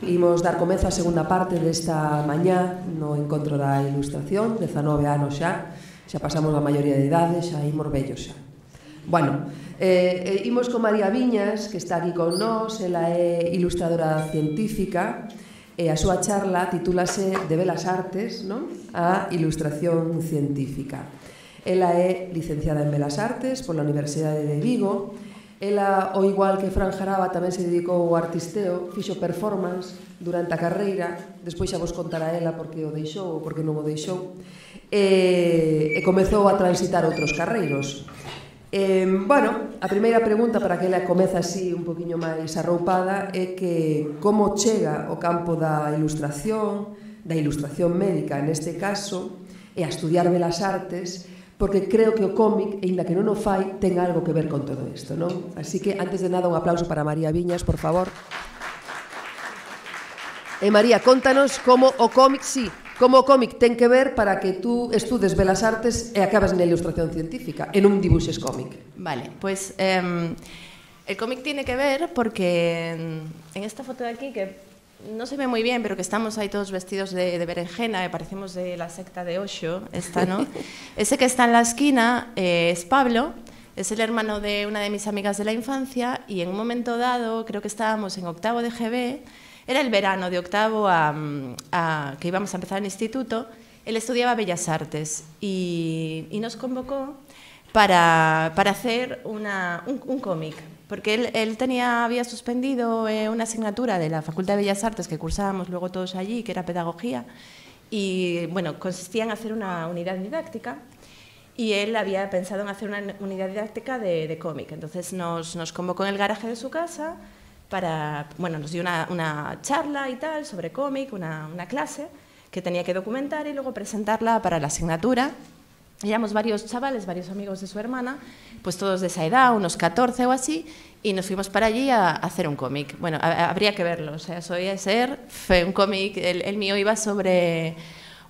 Imos dar comezo a segunda parte desta mañá no Encontro da Ilustración, 19 anos xa pasamos a maioría de idade, xa imos vellos xa. Bueno, imos con María Viñas, que está aquí con nós, ela é ilustradora científica, e a súa charla titúlase De Belas Artes, non? A Ilustración Científica. Ela é licenciada en Belas Artes pola Universidade de Vigo. Ela, ao igual que Fran Jaraba, tamén se dedicou ao artisteo, fixo performance durante a carreira, despois xa vos contará ela porque o deixou ou porque non o deixou, e comezou a transitar outros carreiros. Bueno, a primeira pregunta para que ela comeza así un poquinho máis arroupada é que como chega ao campo da ilustración médica neste caso, e a estudiar Belas Artes, porque creo que o cómic, aínda que non o fai, ten algo que ver con todo isto, non? Así que, antes de nada, un aplauso para María Viñas, por favor. E María, contanos como o cómic, como o cómic ten que ver para que tú estudes Belas Artes e acabas na ilustración científica, e non dibuixes cómic. Vale, pues el cómic tiene que ver porque en esta foto de aquí, que no se ve muy bien, pero que estamos ahí todos vestidos de berenjena, parecemos de la secta de Osho, esta, ¿no? Ese que está en la esquina es Pablo, es el hermano de una de mis amigas de la infancia, y en un momento dado, creo que estábamos en octavo de GB, era el verano de octavo que íbamos a empezar el instituto, él estudiaba Bellas Artes y nos convocó para hacer un cómic. Porque él había suspendido una asignatura de la Facultad de Bellas Artes que cursábamos luego todos allí, que era pedagogía, y bueno, consistía en hacer una unidad didáctica, y él había pensado en hacer una unidad didáctica de cómic. Entonces nos convocó en el garaje de su casa bueno, nos dio una charla y tal sobre cómic, una clase que tenía que documentar y luego presentarla para la asignatura. Éramos varios chavales, varios amigos de su hermana, pues todos de esa edad, unos 14 o así, y nos fuimos para allí a hacer un cómic. Bueno, habría que verlo, o sea, fue un cómic, el mío iba sobre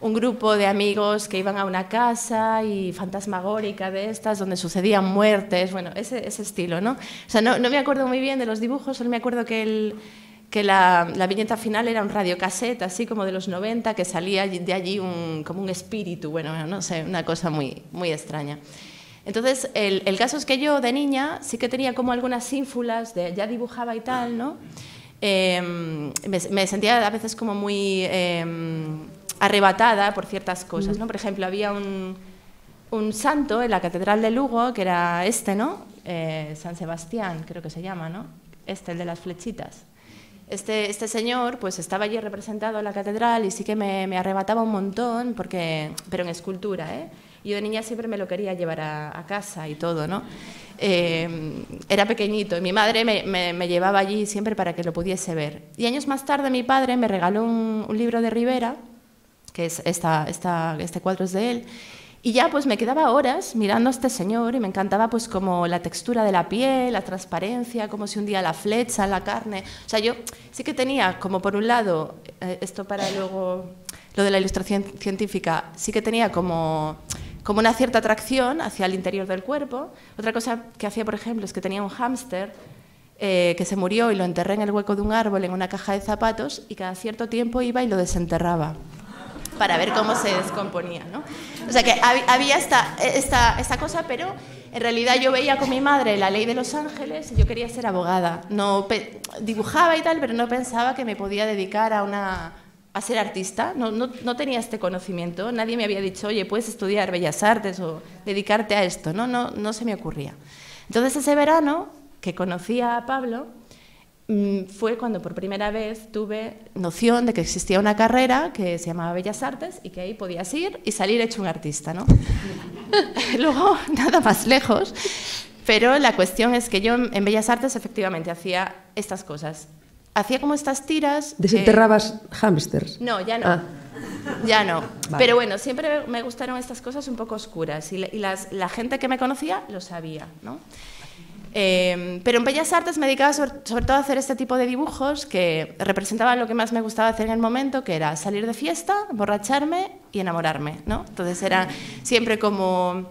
un grupo de amigos que iban a una casa y fantasmagórica de estas, donde sucedían muertes, bueno, ese estilo, ¿no? O sea, no me acuerdo muy bien de los dibujos, solo me acuerdo que la viñeta final era un radiocassette, así como de los 90, que salía de allí como un espíritu, bueno, no sé, una cosa muy, muy extraña. Entonces, el caso es que yo, de niña, sí que tenía como algunas ínfulas, ya dibujaba y tal, ¿no? Me sentía a veces como muy arrebatada por ciertas cosas, ¿no? Por ejemplo, había un santo en la Catedral de Lugo, que era ¿no? San Sebastián, creo que se llama, ¿no? El de las flechitas. Este señor pues estaba allí representado en la catedral y sí que me arrebataba un montón, pero en escultura, ¿eh? Yo de niña siempre me lo quería llevar a casa y todo, ¿no? Era pequeñito y mi madre me llevaba allí siempre para que lo pudiese ver. Y años más tarde mi padre me regaló un libro de Rivera, que es este cuadro es de él, y ya pues me quedaba horas mirando a este señor y me encantaba pues como la textura de la piel, la transparencia, como si hundía la flecha en la carne. O sea, yo sí que tenía como por un lado, esto para luego lo de la ilustración científica, sí que tenía como una cierta atracción hacia el interior del cuerpo. Otra cosa que hacía, por ejemplo, es que tenía un hámster que se murió y lo enterré en el hueco de un árbol en una caja de zapatos, y cada cierto tiempo iba y lo desenterraba para ver cómo se descomponía, ¿no? O sea que había esta cosa, pero en realidad yo veía con mi madre La Ley de los Ángeles y yo quería ser abogada. Dibujaba y tal, pero no pensaba que me podía dedicar a ser artista. No tenía este conocimiento. Nadie me había dicho, oye, puedes estudiar Bellas Artes o dedicarte a esto. No se me ocurría. Entonces ese verano que conocí a Pablo, fue cuando por primera vez tuve noción de que existía una carrera que se llamaba Bellas Artes y que ahí podías ir y salir hecho un artista, ¿no? Luego, nada más lejos, pero la cuestión es que yo en Bellas Artes efectivamente hacía estas cosas. Hacía como estas tiras... ¿Desenterrabas hámsters? No, ya no. Ya no. Vale. Pero bueno, siempre me gustaron estas cosas un poco oscuras y la gente que me conocía lo sabía, ¿no? Pero en Bellas Artes me dedicaba sobre todo a hacer este tipo de dibujos que representaban lo que más me gustaba hacer en el momento, que era salir de fiesta, emborracharme y enamorarme, ¿no? Entonces era siempre como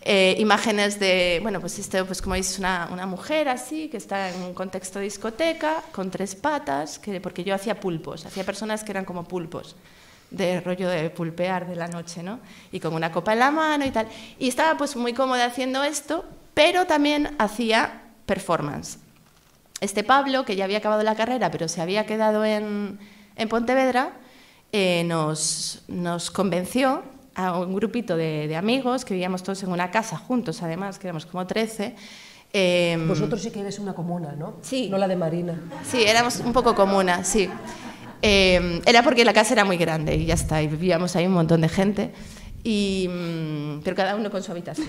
imágenes de, bueno, pues esto, pues como veis, es una mujer así, que está en un contexto de discoteca, con 3 patas, porque yo hacía pulpos, hacía personas que eran como pulpos, de rollo de pulpear de la noche, ¿no? Y con una copa en la mano y tal. Y estaba pues muy cómoda haciendo esto, pero también hacía performance. Este Pablo, que ya había acabado la carrera, pero se había quedado en Pontevedra, nos convenció a un grupito de amigos, que vivíamos todos en una casa juntos, además, que éramos como 13. Vosotros sí que eres una comuna, ¿no? Sí. No la de Marina. Sí, éramos un poco comuna, sí. Era porque la casa era muy grande y ya está, y vivíamos ahí un montón de gente, pero cada uno con su habitación.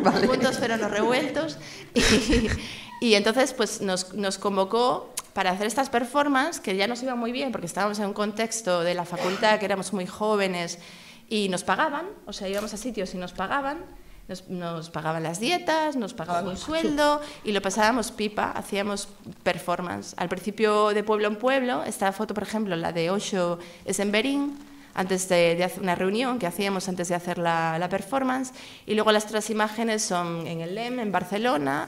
Vale. Juntos pero no revueltos. Y entonces pues nos convocó para hacer estas performances, que ya nos iban muy bien, porque estábamos en un contexto de la facultad, que éramos muy jóvenes, y nos pagaban, o sea, íbamos a sitios y nos pagaban las dietas, nos pagaban un sueldo y lo pasábamos pipa, hacíamos performance. Al principio de pueblo en pueblo, esta foto, por ejemplo, la de Osho, es en Berín, antes de hacer una reunión que hacíamos antes de hacer la performance, y luego las otras imágenes son en el LEM, en Barcelona,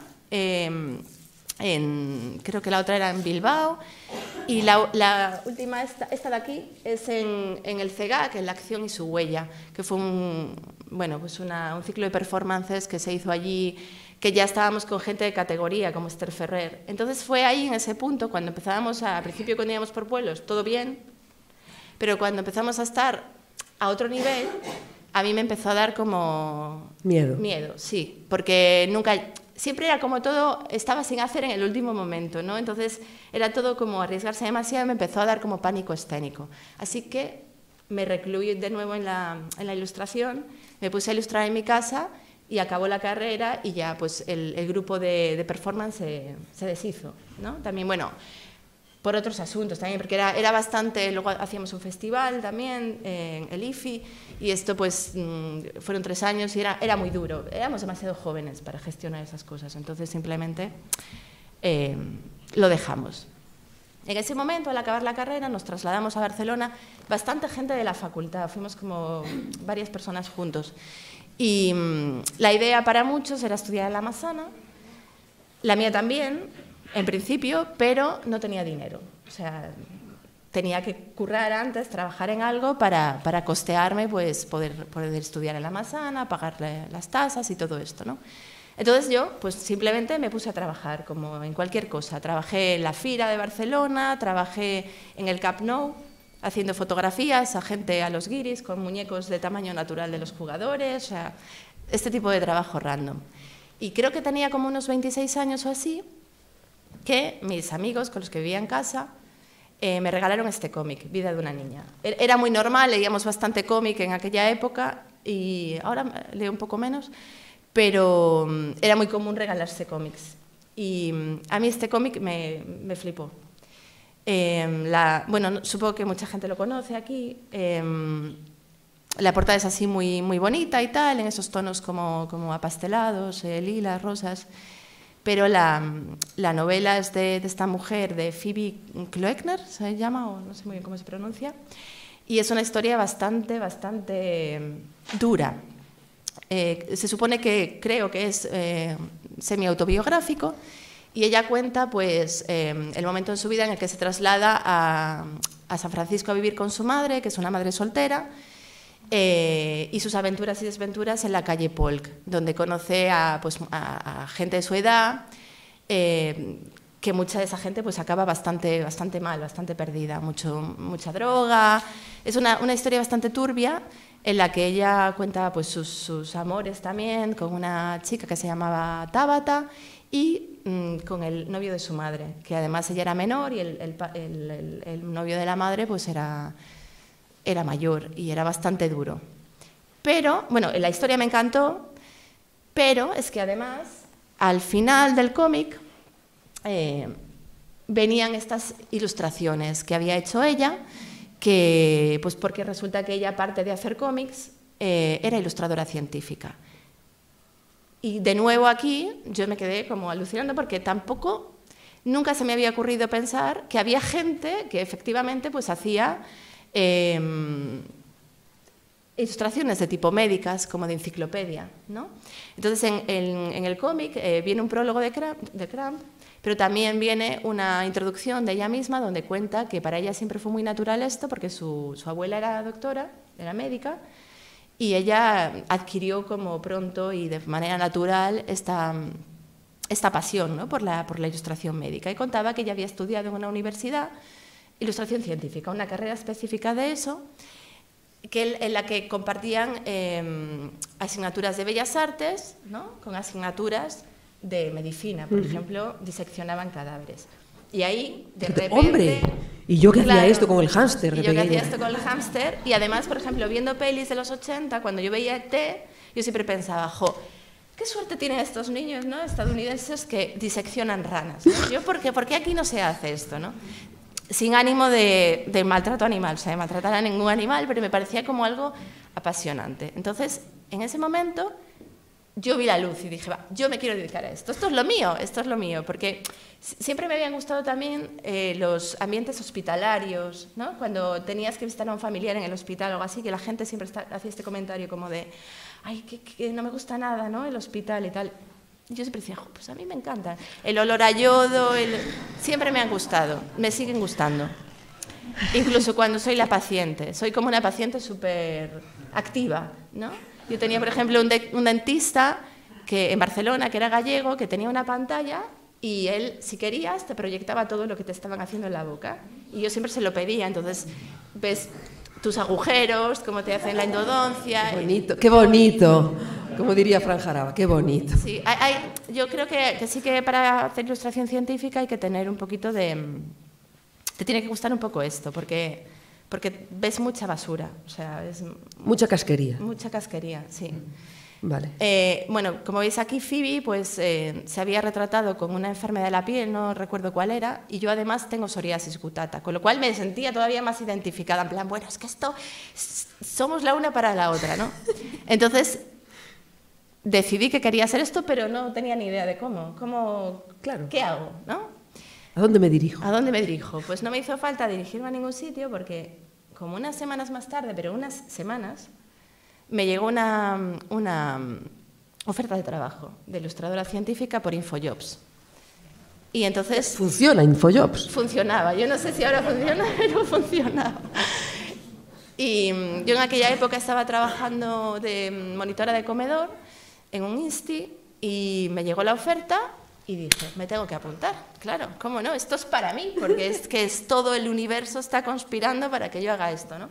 creo que la otra era en Bilbao, y la última, esta de aquí, es en el CEGAC, en La acción y su huella, que fue un ciclo de performances que se hizo allí, que ya estábamos con gente de categoría, como Esther Ferrer. Entonces fue ahí, en ese punto, cuando empezábamos, al principio cuando íbamos por pueblos, todo bien, pero cuando empezamos a estar a otro nivel, a mí me empezó a dar como... Miedo. Miedo, sí, porque siempre era como todo, estaba sin hacer en el último momento, ¿no? Entonces era todo como arriesgarse demasiado, me empezó a dar como pánico escénico. Así que me recluí de nuevo en la ilustración, me puse a ilustrar en mi casa y acabó la carrera y ya pues el grupo de performance se deshizo, ¿no? También, bueno, por otros asuntos también, porque era bastante, luego hacíamos un festival también, el IFI, y esto pues fueron 3 años y era muy duro, éramos demasiado jóvenes para gestionar esas cosas, entonces simplemente lo dejamos. En ese momento, al acabar la carrera, nos trasladamos a Barcelona, bastante gente de la facultad, fuimos como varias personas juntos, y la idea para muchos era estudiar en la Massana, la mía también, en principio, pero no tenía dinero. O sea, tenía que currar antes, trabajar en algo para costearme, pues poder estudiar en la Massana, pagar las tasas y todo esto, ¿no? Entonces yo, pues simplemente me puse a trabajar, como en cualquier cosa. Trabajé en la Fira de Barcelona, trabajé en el Camp Nou, haciendo fotografías a gente a los guiris, con muñecos de tamaño natural de los jugadores, o sea, este tipo de trabajo random. Y creo que tenía como unos 26 años o así, que mis amigos con los que vivía en casa me regalaron este cómic, Vida de una niña. Era muy normal, leíamos bastante cómic en aquella época y ahora leo un poco menos, pero era muy común regalarse cómics. Y a mí este cómic me flipó. Bueno, supongo que mucha gente lo conoce aquí. La portada es así muy, muy bonita y tal, en esos tonos como apastelados, lilas, rosas. Pero la novela es de esta mujer, de Phoebe Kloekner, se llama, o no sé muy bien cómo se pronuncia, y es una historia bastante dura. Se supone que, creo que es semi-autobiográfico, y ella cuenta pues, el momento en su vida en el que se traslada a San Francisco a vivir con su madre, que es una madre soltera, y sus aventuras y desventuras en la calle Polk, donde conoce a gente de su edad, que mucha de esa gente pues acaba bastante mal, bastante perdida, mucha droga. Es una historia bastante turbia en la que ella cuenta pues sus amores también con una chica que se llamaba Tabata y con el novio de su madre, que además ella era menor y el novio de la madre pues era mayor y era bastante duro. Pero, bueno, la historia me encantó, pero es que además, al final del cómic, venían estas ilustraciones que había hecho ella, pues porque resulta que ella, aparte de hacer cómics, era ilustradora científica. Y de nuevo aquí yo me quedé como alucinando porque nunca se me había ocurrido pensar que había gente que efectivamente pues hacía ilustraciones de tipo médicas, como de enciclopedia, ¿no? Entonces, en el cómic viene un prólogo de Cramp, pero también viene una introducción de ella misma donde cuenta que para ella siempre fue muy natural esto, porque su abuela era doctora, era médica, y ella adquirió como pronto y de manera natural esta pasión, ¿no?, por la ilustración médica. Y contaba que ella había estudiado en una universidad ilustración científica, una carrera específica de eso, en la que compartían asignaturas de bellas artes, ¿no?, con asignaturas de medicina. Por ejemplo, diseccionaban cadáveres. Y ahí, de repente... ¡Hombre! Y yo que hacía esto con el hámster de pequeña. Y yo que hacía esto con el hámster. Y además, por ejemplo, viendo pelis de los 80, cuando yo veía ET, yo siempre pensaba, jo, qué suerte tienen estos niños, ¿no?, estadounidenses que diseccionan ranas, ¿no? Yo, ¿por qué aquí no se hace esto, no? Sin ánimo de maltrato animal, o sea, de maltratar a ningún animal, pero me parecía como algo apasionante. Entonces, en ese momento, yo vi la luz y dije, va, yo me quiero dedicar a esto es lo mío, porque siempre me habían gustado también los ambientes hospitalarios, ¿no? Cuando tenías que visitar a un familiar en el hospital o algo así, que la gente siempre hacía este comentario como de, ay, que no me gusta nada, ¿no?, el hospital y tal. Yo siempre decía, pues a mí me encanta. El olor a yodo, siempre me han gustado, me siguen gustando. Incluso cuando soy la paciente, soy como una paciente súper activa, ¿no? Yo tenía, por ejemplo, un dentista en Barcelona, que era gallego, que tenía una pantalla y él, si querías, te proyectaba todo lo que te estaban haciendo en la boca. Y yo siempre se lo pedía, entonces ves tus agujeros, cómo te hacen la endodoncia. Qué bonito, qué bonito. Como diría Fran Jaraba, qué bonito. Sí, yo creo que sí que para hacer ilustración científica hay que tener un poquito te tiene que gustar un poco esto, porque ves mucha basura, o sea, mucha casquería. Mucha casquería, sí. Vale. Bueno, como veis aquí, Phoebe pues, se había retratado con una enfermedad de la piel, no recuerdo cuál era, y yo además tengo psoriasis cutata, con lo cual me sentía todavía más identificada, en plan, bueno, es que esto somos la una para la otra, ¿no? Entonces decidí que quería hacer esto, pero no tenía ni idea de cómo claro. ¿Qué hago, no? ¿A dónde me dirijo? ¿A dónde me dirijo? Pues no me hizo falta dirigirme a ningún sitio porque como unas semanas más tarde, pero unas semanas, me llegó una oferta de trabajo de ilustradora científica por Infojobs. Y entonces... ¿Funciona Infojobs? Funcionaba. Yo no sé si ahora funciona, pero funcionaba. Y yo en aquella época estaba trabajando de monitora de comedor en un insti y me llegó la oferta y dije, me tengo que apuntar. Claro, ¿cómo no? Esto es para mí, porque es que todo el universo está conspirando para que yo haga esto, ¿no?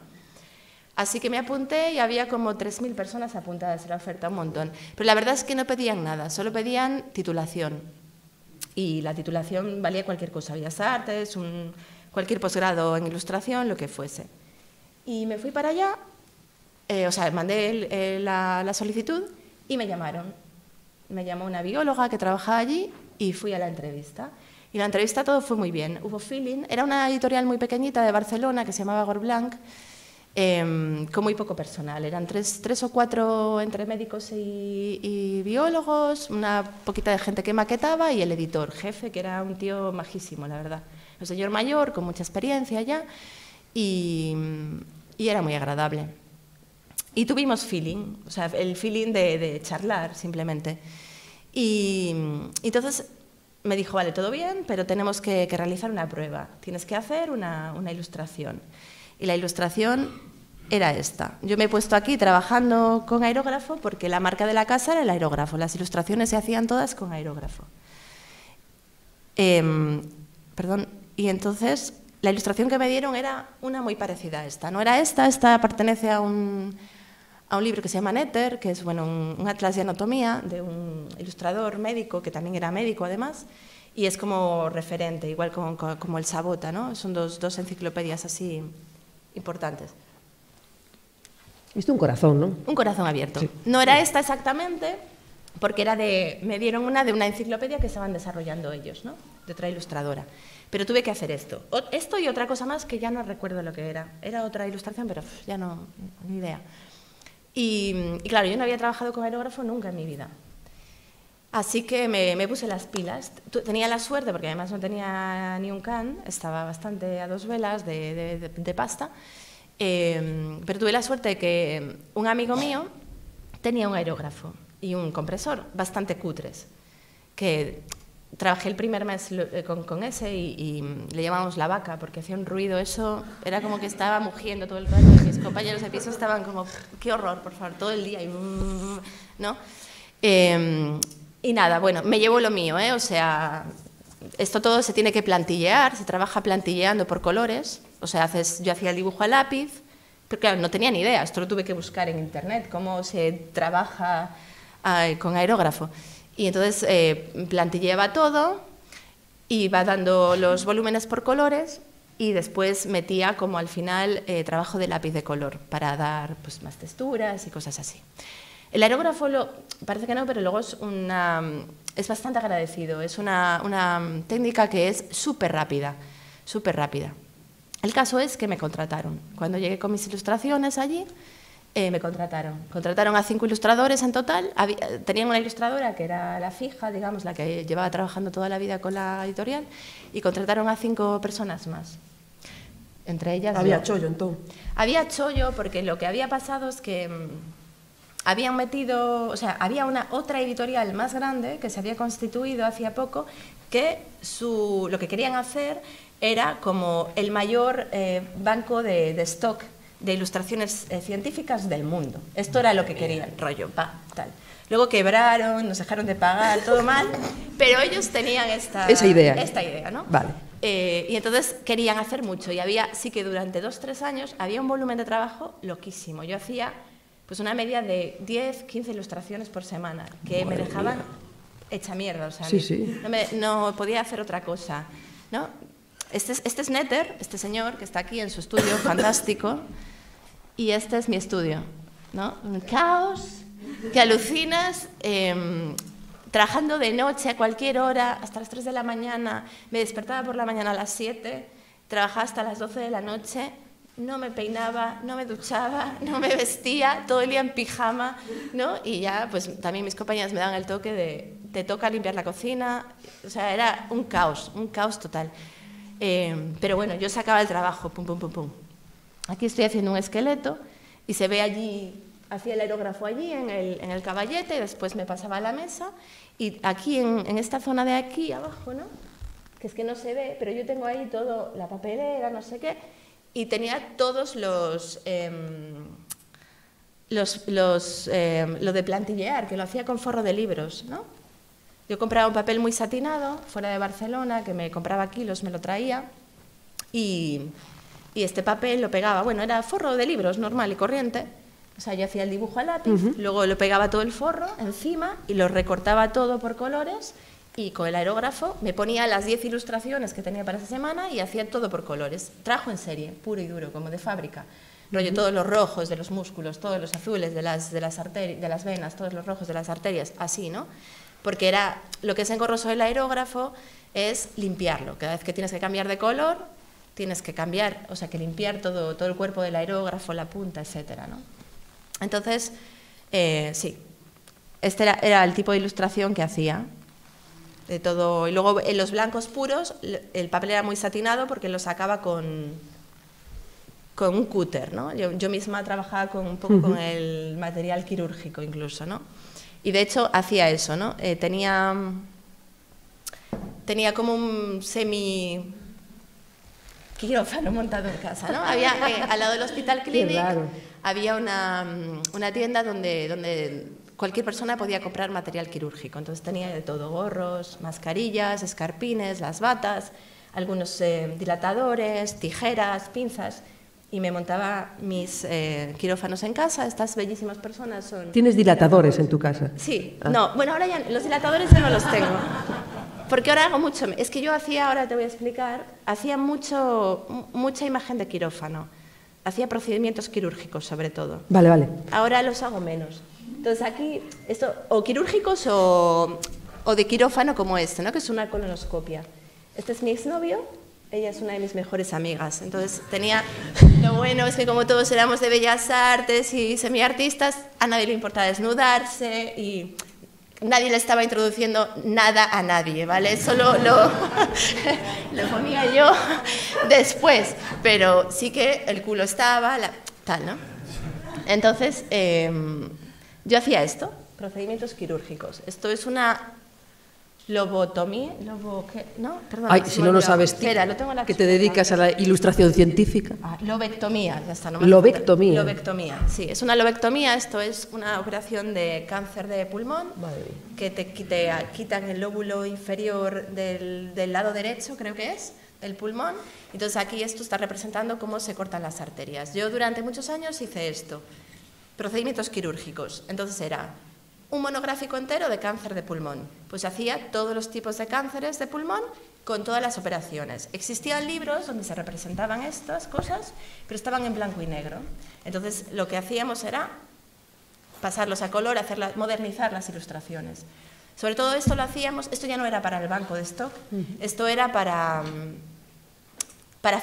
Así que me apunté y había como 3.000 personas apuntadas a la oferta, un montón. Pero la verdad es que no pedían nada, solo pedían titulación. Y la titulación valía cualquier cosa, Bellas Artes, cualquier posgrado en ilustración, lo que fuese. Y me fui para allá, mandé la solicitud y me llamaron. Me llamó una bióloga que trabajaba allí y fui a la entrevista. Y la entrevista todo fue muy bien, hubo feeling. Era una editorial muy pequeñita de Barcelona que se llamaba Gorblanc, con muy poco personal. Eran tres o cuatro entre médicos y biólogos, una poquita de gente que maquetaba y el editor jefe, que era un tío majísimo, la verdad. Un señor mayor, con mucha experiencia ya, y era muy agradable. Y tuvimos feeling, o sea, el feeling de charlar, simplemente. Y entonces me dijo, vale, todo bien, pero tenemos que realizar una prueba. Tienes que hacer una ilustración. Y la ilustración era esta. Yo me he puesto aquí trabajando con aerógrafo porque la marca de la casa era el aerógrafo. Las ilustraciones se hacían todas con aerógrafo. Y entonces la ilustración que me dieron era una muy parecida a esta. No era esta pertenece a un libro que se llama Netter, que es un atlas de anatomía de un ilustrador médico, que también era médico además, y es como referente, igual como el Sabota, ¿no? Son dos enciclopedias así importantes. Viste un corazón, ¿no? Un corazón abierto. Sí. No era esta exactamente, porque me dieron una de una enciclopedia que estaban desarrollando ellos, ¿no? De otra ilustradora. Pero tuve que hacer esto. Esto y otra cosa más que ya no recuerdo lo que era. Era otra ilustración, pero ya no, ni idea. Y claro, yo no había trabajado con aerógrafo nunca en mi vida. Así que me puse las pilas. Tenía la suerte, porque además no tenía ni un can, estaba bastante a dos velas de pasta, pero tuve la suerte de que un amigo mío tenía un aerógrafo y un compresor bastante cutres, que trabajé el primer mes con ese y le llamamos la vaca porque hacía un ruido, eso era como que estaba mugiendo todo el rato y mis compañeros de piso estaban como, qué horror, por favor, todo el día, ¿no? Y nada, bueno, me llevo lo mío, o sea, esto todo se tiene que plantillear, se trabaja plantilleando por colores, o sea, yo hacía el dibujo a lápiz, pero claro, no tenía ni idea, esto lo tuve que buscar en internet, cómo se trabaja con aerógrafo. Y entonces plantilleaba todo, iba dando los volúmenes por colores y después metía como al final trabajo de lápiz de color para dar pues, más texturas y cosas así. El aerógrafo parece que no, pero luego es bastante agradecido, es una técnica que es súper rápida, súper rápida. El caso es que me contrataron. Cuando llegué con mis ilustraciones allí, me contrataron. Contrataron a 5 ilustradores en total. Tenían una ilustradora que era la fija, digamos, la que llevaba trabajando toda la vida con la editorial, y contrataron a 5 personas más. Entre ellas había chollo, entonces. Había chollo porque lo que había pasado es que habían metido, o sea, había otra editorial más grande que se había constituido hacía poco, que lo que querían hacer era como el mayor banco de stock de ilustraciones científicas del mundo. Esto era lo que querían, rollo, tal. Luego quebraron, nos dejaron de pagar, todo mal, pero ellos tenían esta idea, ¿no? Vale. Y entonces querían hacer mucho y sí que durante 2-3 años había un volumen de trabajo loquísimo. Yo hacía pues una media de 10-15 ilustraciones por semana, que me dejaban hecha mierda, o sea, sí. No podía hacer otra cosa, ¿no? Este es Netter, este señor que está aquí en su estudio, fantástico, y este es mi estudio, ¿no? Un caos, que alucinas, trabajando de noche a cualquier hora, hasta las 3 de la mañana, me despertaba por la mañana a las 7, trabajaba hasta las 12 de la noche, no me peinaba, no me duchaba, no me vestía, todo el día en pijama, ¿no? Y ya, pues también mis compañeras me daban el toque de, te toca limpiar la cocina, o sea, era un caos total. Pero bueno, yo sacaba el trabajo, pum, pum, pum, pum. Aquí estoy haciendo un esqueleto y se ve allí, hacía el aerógrafo allí en el caballete y después me pasaba a la mesa y aquí en esta zona de aquí abajo, ¿no? Que es que no se ve, pero yo tengo ahí todo, la papelera, no sé qué, y tenía todos lo de plantillear, que lo hacía con forro de libros, ¿no? Yo compraba un papel muy satinado, fuera de Barcelona, que me compraba kilos, me lo traía, y este papel lo pegaba, bueno, era forro de libros, normal y corriente, o sea, yo hacía el dibujo a lápiz, luego lo pegaba todo el forro encima y lo recortaba todo por colores, y con el aerógrafo me ponía las 10 ilustraciones que tenía para esa semana y hacía todo por colores. Trabajo en serie, puro y duro, como de fábrica. Rollo todos los rojos de los músculos, todos los azules de las venas, todos los rojos de las arterias, así, ¿no? Porque era, lo que es engorroso del aerógrafo es limpiarlo. Cada vez que tienes que cambiar de color, tienes que cambiar, o sea, que limpiar todo el cuerpo del aerógrafo, la punta, etcétera, ¿no? Entonces, sí, este era el tipo de ilustración que hacía. De todo. Y luego en los blancos puros, el papel era muy satinado porque lo sacaba con un cúter, ¿no? Yo misma trabajaba un poco con el material quirúrgico incluso, ¿no? Y de hecho hacía eso, ¿no? Tenía como un semi quirófano montado en casa, ¿no? Había, al lado del Hospital Clinic había una tienda donde cualquier persona podía comprar material quirúrgico. Entonces tenía de todo, gorros, mascarillas, escarpines, las batas, algunos dilatadores, tijeras, pinzas, y me montaba mis quirófanos en casa. Estas bellísimas personas son... ¿Tienes dilatadores en tu casa? Sí, no, bueno, ahora ya los dilatadores ya no los tengo, porque ahora hago mucho... Es que yo hacía, ahora te voy a explicar, hacía mucha imagen de quirófano, hacía procedimientos quirúrgicos sobre todo. Vale. Ahora los hago menos. Entonces aquí, esto, o quirúrgicos o de quirófano como este, ¿no? Que es una colonoscopia. Este es mi exnovio, ella es una de mis mejores amigas. Entonces lo bueno es que como todos éramos de bellas artes y semiartistas, a nadie le importaba desnudarse y nadie le estaba introduciendo nada a nadie, ¿vale? Solo lo ponía yo después, pero sí que el culo estaba, tal, ¿no? Entonces, yo hacía esto, procedimientos quirúrgicos. Esto es una lobotomía, ¿no? Perdón, ay, si no lo sabes tú, espera, lo tengo en la que te dedicas a la ilustración científica. Lobectomía, ya está. No Lobectomía. Lobectomía, sí, es una lobectomía, esto es una operación de cáncer de pulmón, que te quitan el lóbulo inferior del lado derecho, creo que es, del pulmón. Entonces aquí esto está representando cómo se cortan las arterias. Yo durante muchos años hice esto, procedimientos quirúrgicos. Entonces era un monográfico entero de cáncer de pulmón. Pues hacía todos los tipos de cánceres de pulmón con todas las operaciones. Existían libros donde se representaban estas cosas, pero estaban en blanco y negro. Entonces lo que hacíamos era pasarlos a color, modernizar las ilustraciones. Sobre todo esto lo hacíamos, esto ya no era para el banco de stock, esto era para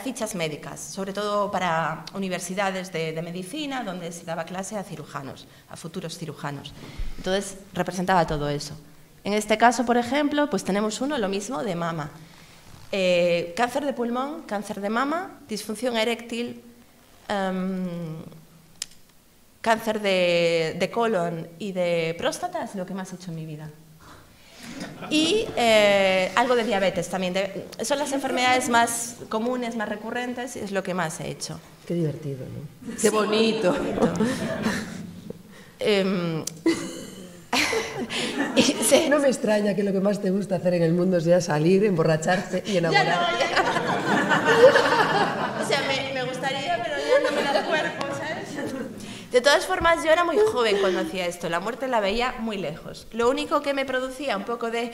fichas médicas, sobre todo para universidades de medicina, donde se daba clase a cirujanos, a futuros cirujanos. Entonces, representaba todo eso. En este caso, por ejemplo, pues tenemos uno, lo mismo, de mama. Cáncer de pulmón, cáncer de mama, disfunción eréctil, cáncer de colon y de próstata, es lo que más he hecho en mi vida. Y algo de diabetes también. Son las enfermedades más comunes, más recurrentes, y es lo que más he hecho. Qué divertido, ¿no? Qué bonito. No me extraña que lo que más te gusta hacer en el mundo sea salir, emborracharte y enamorarte. Ya no. O sea, me gustaría, pero ya no me da el cuerpo, ¿sabes? De todas formas, yo era muy joven cuando hacía esto, la muerte la veía muy lejos. Lo único que me producía un poco de...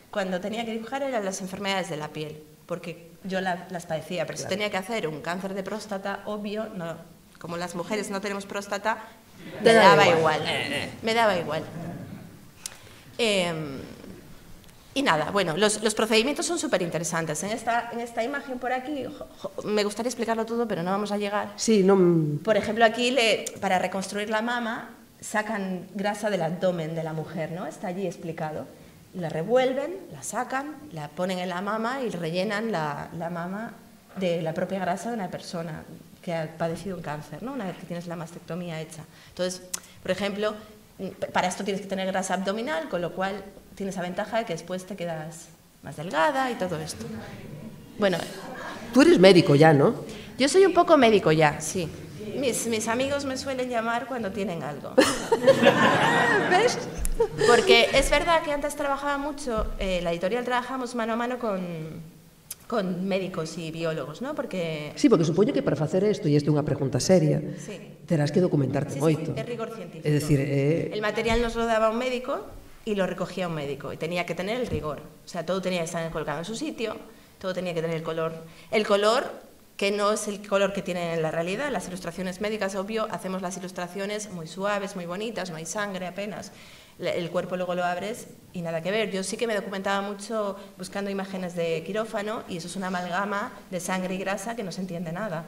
cuando tenía que dibujar eran las enfermedades de la piel, porque yo las padecía, pero si tenía que hacer un cáncer de próstata, obvio, no, como las mujeres no tenemos próstata, me daba igual. Me daba igual. Y nada, bueno, los procedimientos son súper interesantes. En esta imagen por aquí, me gustaría explicarlo todo, pero no vamos a llegar. Sí, no... Por ejemplo, aquí, para reconstruir la mama, sacan grasa del abdomen de la mujer, ¿no? Está allí explicado. La revuelven, la sacan, la ponen en la mama y rellenan la mama de la propia grasa de una persona que ha padecido un cáncer, ¿no? Una vez que tienes la mastectomía hecha. Entonces, por ejemplo, para esto tienes que tener grasa abdominal, con lo cual tienes la ventaja de que después te quedas más delgada y todo esto. Bueno, tú eres médico ya, ¿no? Yo soy un poco médico ya, sí. Mis amigos me suelen llamar cuando tienen algo. ¿Ves? Porque es verdad que antes trabajaba mucho, la editorial trabajamos mano a mano con médicos y biólogos, ¿no? Porque... Sí, porque supoño que para facer isto, e isto é unha pregunta seria, sí, terás que documentarte moito. Sí, é rigor científico. É dicir, el material nos lo daba un médico y lo recogía un médico, y tenía que tener el rigor. O sea, todo tenía que estar colocado en su sitio, todo tenía que tener el color. El color, que no es el color que tiene en la realidad. Las ilustraciones médicas, obvio, hacemos las ilustraciones muy suaves, muy bonitas, no hay sangre apenas. El cuerpo luego lo abres y nada que ver. Yo sí que me documentaba mucho buscando imágenes de quirófano, y eso es una amalgama de sangre y grasa que no se entiende nada.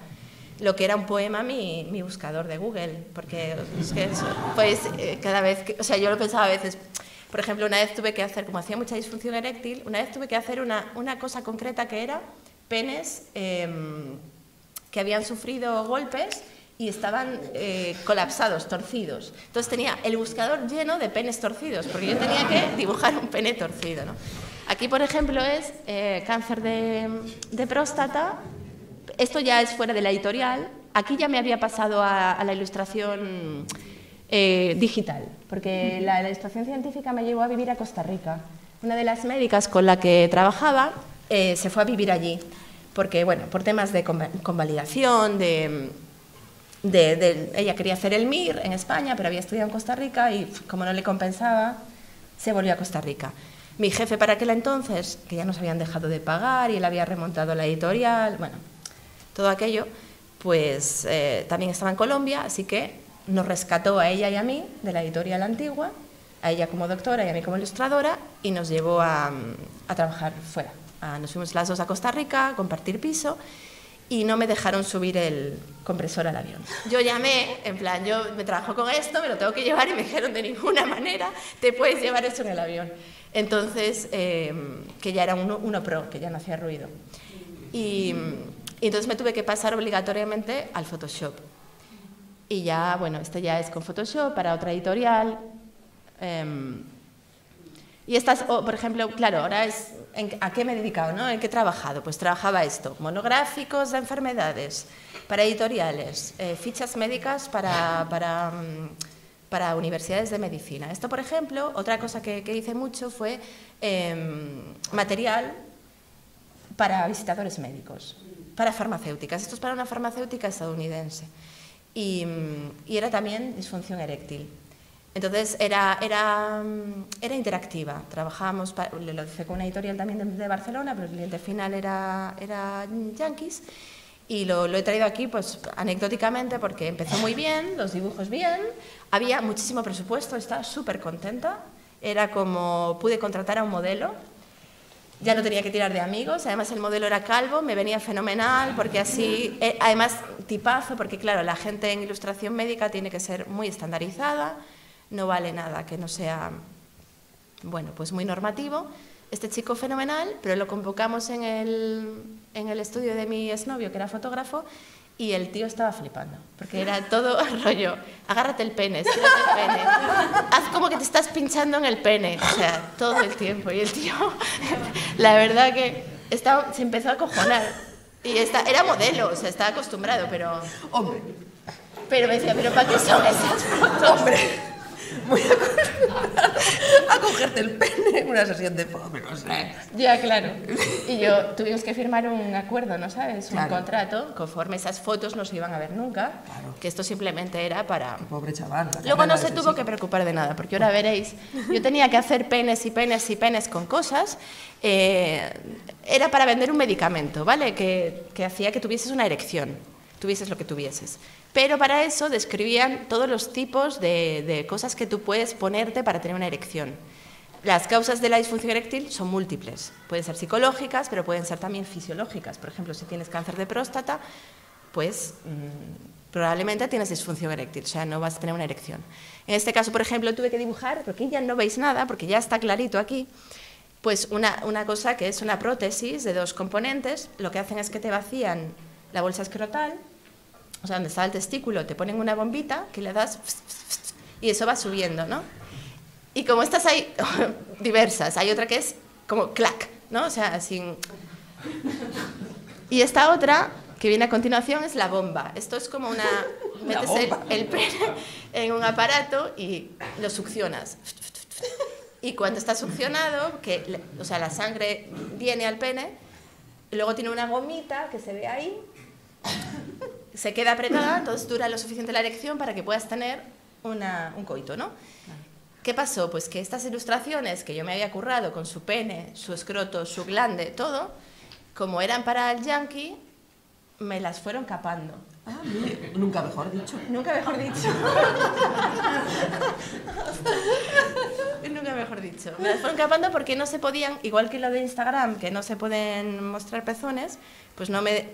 Lo que era un poema, mi buscador de Google, porque es que eso, pues cada vez que, o sea, yo lo pensaba a veces. Por ejemplo, una vez tuve que hacer, como hacía mucha disfunción eréctil, una vez tuve que hacer una cosa concreta que era penes que habían sufrido golpes y estaban colapsados, torcidos. Entonces tenía el buscador lleno de penes torcidos, porque yo tenía que dibujar un pene torcido, ¿no? Aquí, por ejemplo, es cáncer de próstata. Esto ya es fuera de la editorial. Aquí ya me había pasado a la ilustración digital, porque la ilustración científica me llevó a vivir a Costa Rica. Una de las médicas con la que trabajaba se fue a vivir allí, porque, bueno, por temas de convalidación, ella quería hacer el MIR en España, pero había estudiado en Costa Rica y, como no le compensaba, se volvió a Costa Rica. Mi jefe para aquel entonces, que ya nos habían dejado de pagar y él había remontado la editorial, bueno, todo aquello, pues también estaba en Colombia, así que nos rescató a ella y a mí de la editorial antigua, a ella como doctora y a mí como ilustradora, y nos llevó a trabajar fuera. Nos fuimos las dos a Costa Rica a compartir piso, y no me dejaron subir el compresor al avión. Yo llamé, en plan, yo me trabajo con esto, me lo tengo que llevar, y me dijeron, de ninguna manera te puedes llevar eso en el avión. Entonces, que ya era uno Pro, que ya no hacía ruido. Y entonces me tuve que pasar obligatoriamente al Photoshop. Y ya, bueno, este ya es con Photoshop para otra editorial. Y estas, por ejemplo, claro, ahora es ¿a qué me he dedicado, no? ¿En qué he trabajado? Pues trabajaba esto, monográficos de enfermedades, para editoriales, fichas médicas para universidades de medicina. Esto, por ejemplo, otra cosa que hice mucho fue material para visitadores médicos, para farmacéuticas. Esto es para una farmacéutica estadounidense. Y era también disfunción eréctil. Entonces era interactiva. Trabajábamos, lo hice con una editorial también de Barcelona, pero el cliente final era Yankees. Y lo he traído aquí, pues, anecdóticamente, porque empezó muy bien, los dibujos bien, había muchísimo presupuesto, estaba súper contenta. Era como, pude contratar a un modelo, ya no tenía que tirar de amigos, además el modelo era calvo, me venía fenomenal, porque así, además tipazo, porque claro, la gente en ilustración médica tiene que ser muy estandarizada, no vale nada que no sea, bueno, pues muy normativo. Este chico fenomenal, pero lo convocamos en el estudio de mi exnovio, que era fotógrafo, y el tío estaba flipando, porque era todo rollo, agárrate el pene, estírate el pene, haz como que te estás pinchando en el pene, o sea, todo el tiempo. Y el tío, la verdad que se empezó a acojonar. Y era modelo, o sea, estaba acostumbrado, pero... Hombre. Pero me decía, ¿pero para qué son esas fotos? Hombre. Voy a cogerte el pene en una sesión de fotos, no sé. Ya, claro. Y yo tuvimos que firmar un acuerdo, ¿no sabes? Claro. Un contrato, conforme esas fotos no se iban a ver nunca, claro. Que esto simplemente era para... Qué pobre chaval. Luego no se tuvo que preocupar de nada, porque ahora veréis, yo tenía que hacer penes y penes y penes con cosas, era para vender un medicamento, ¿vale? Que hacía que tuvieses una erección, tuvieses lo que tuvieses. Pero para eso describían todos los tipos de cosas que tú puedes ponerte para tener una erección. Las causas de la disfunción eréctil son múltiples. Pueden ser psicológicas, pero pueden ser también fisiológicas. Por ejemplo, si tienes cáncer de próstata, pues probablemente tienes disfunción eréctil, o sea, no vas a tener una erección. En este caso, por ejemplo, tuve que dibujar, porque ya no veis nada, porque ya está clarito aquí, pues una cosa que es una prótesis de 2 componentes. Lo que hacen es que te vacían la bolsa escrotal, o sea, donde está el testículo, te ponen una bombita que le das y eso va subiendo, ¿no? Y como estas hay diversas, hay otra que es como clac, ¿no? O sea, sin... Y esta otra, que viene a continuación, es la bomba. Esto es como una... Metes el pene en un aparato y lo succionas. Y cuando está succionado, o sea, la sangre viene al pene, y luego tiene una gomita que se ve ahí, se queda apretada, entonces dura lo suficiente la erección para que puedas tener un coito, ¿no? ¿Qué pasó? Pues que estas ilustraciones que yo me había currado con su pene, su escroto, su glande, todo, como eran para el yankee, me las fueron capando. Ah, mira, nunca mejor dicho. Nunca mejor dicho. Nunca mejor dicho. Me las fueron capando porque no se podían, igual que lo de Instagram, que no se pueden mostrar pezones, pues no me...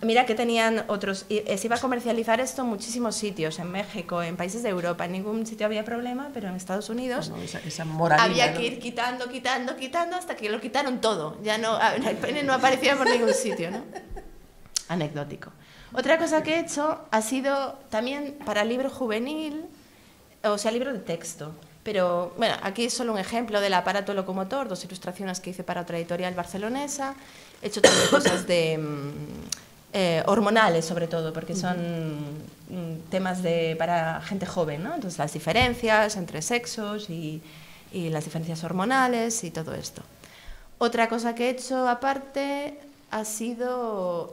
Mira que tenían otros, se iba a comercializar esto en muchísimos sitios, en México, en países de Europa, en ningún sitio había problema, pero en Estados Unidos bueno, esa moralina, había que ir quitando hasta que lo quitaron todo, ya no, el pene no aparecía por ningún sitio, ¿no? Anecdótico. Otra cosa que he hecho ha sido también para libro juvenil, o sea, libro de texto. Pero, bueno, aquí es solo un ejemplo del aparato locomotor, 2 ilustraciones que hice para otra editorial barcelonesa. He hecho también cosas de... hormonales, sobre todo, porque son temas para gente joven, ¿no? Entonces, las diferencias entre sexos y las diferencias hormonales y todo esto. Otra cosa que he hecho aparte ha sido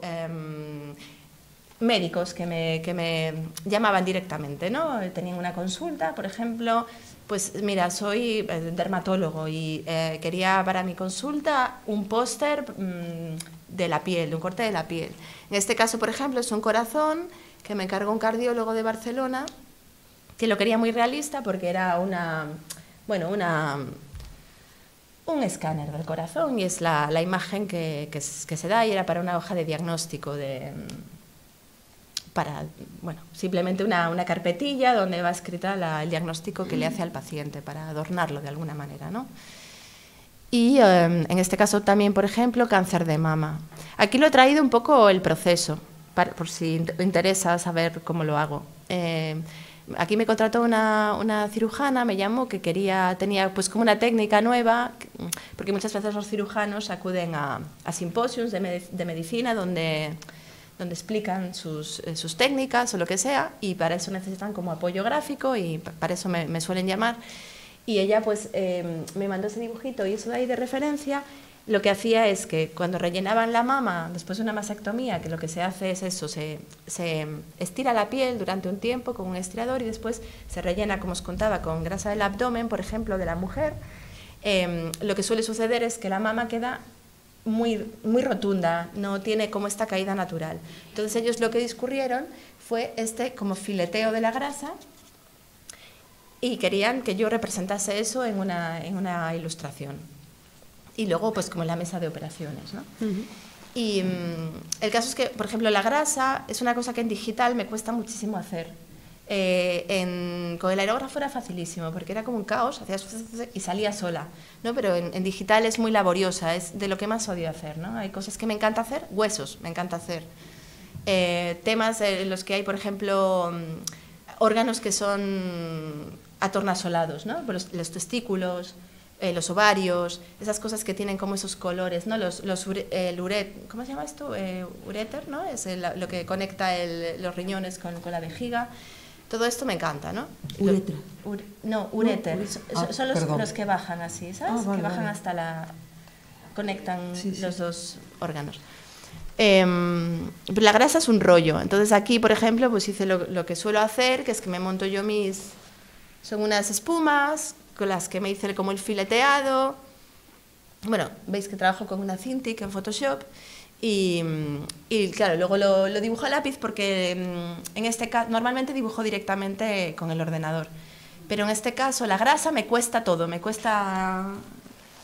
médicos que me llamaban directamente, ¿no? Tenían una consulta, por ejemplo, pues mira, soy dermatólogo y quería para mi consulta un póster de la piel, de un corte de la piel. En este caso, por ejemplo, es un corazón que me encargó un cardiólogo de Barcelona, que lo quería muy realista porque era un escáner del corazón y es la imagen que se da, y era para una hoja de diagnóstico para, bueno, simplemente una carpetilla donde va escrita el diagnóstico que le hace al paciente para adornarlo de alguna manera, ¿no? Y en este caso también, por ejemplo, cáncer de mama. Aquí lo he traído un poco el proceso, por si te interesa saber cómo lo hago. Aquí me contrató una cirujana, me llamó, que tenía pues como una técnica nueva, porque muchas veces los cirujanos acuden a simposios de medicina donde explican sus técnicas o lo que sea, y para eso necesitan como apoyo gráfico, y para eso me suelen llamar. Y ella pues me mandó ese dibujito y eso de ahí de referencia. Lo que hacía es que cuando rellenaban la mama después de una mastectomía, que lo que se hace es eso, se estira la piel durante un tiempo con un estirador y después se rellena, como os contaba, con grasa del abdomen, por ejemplo, de la mujer. Lo que suele suceder es que la mama queda muy, muy rotunda, no tiene como esta caída natural. Entonces ellos lo que discurrieron fue como fileteo de la grasa, y querían que yo representase eso en una ilustración. Y luego, pues como en la mesa de operaciones, ¿no? Y el caso es que, por ejemplo, la grasa es una cosa que en digital me cuesta muchísimo hacer. Con el aerógrafo era facilísimo, porque era como un caos, hacías y salía sola, ¿no? Pero en digital es muy laboriosa, es de lo que más odio hacer, ¿no? Hay cosas que me encanta hacer, huesos me encanta hacer. Temas en los que hay, por ejemplo, órganos que son atornasolados, ¿no? Los testículos, los ovarios, esas cosas que tienen como esos colores, ¿no? ¿Cómo se llama esto? Uréter, ¿no? Es lo que conecta los riñones con la vejiga. Todo esto me encanta, ¿no? Uretra. No, uréter. Son los que bajan así, ¿sabes? Que bajan hasta conectan los dos órganos. Pero la grasa es un rollo. Entonces aquí, por ejemplo, pues hice lo que suelo hacer, que es que me monto yo son unas espumas con las que me hice como el fileteado. Bueno, veis que trabajo con una Cintiq en Photoshop y claro, luego lo dibujo a lápiz porque en este caso normalmente dibujo directamente con el ordenador, pero en este caso la grasa me cuesta todo,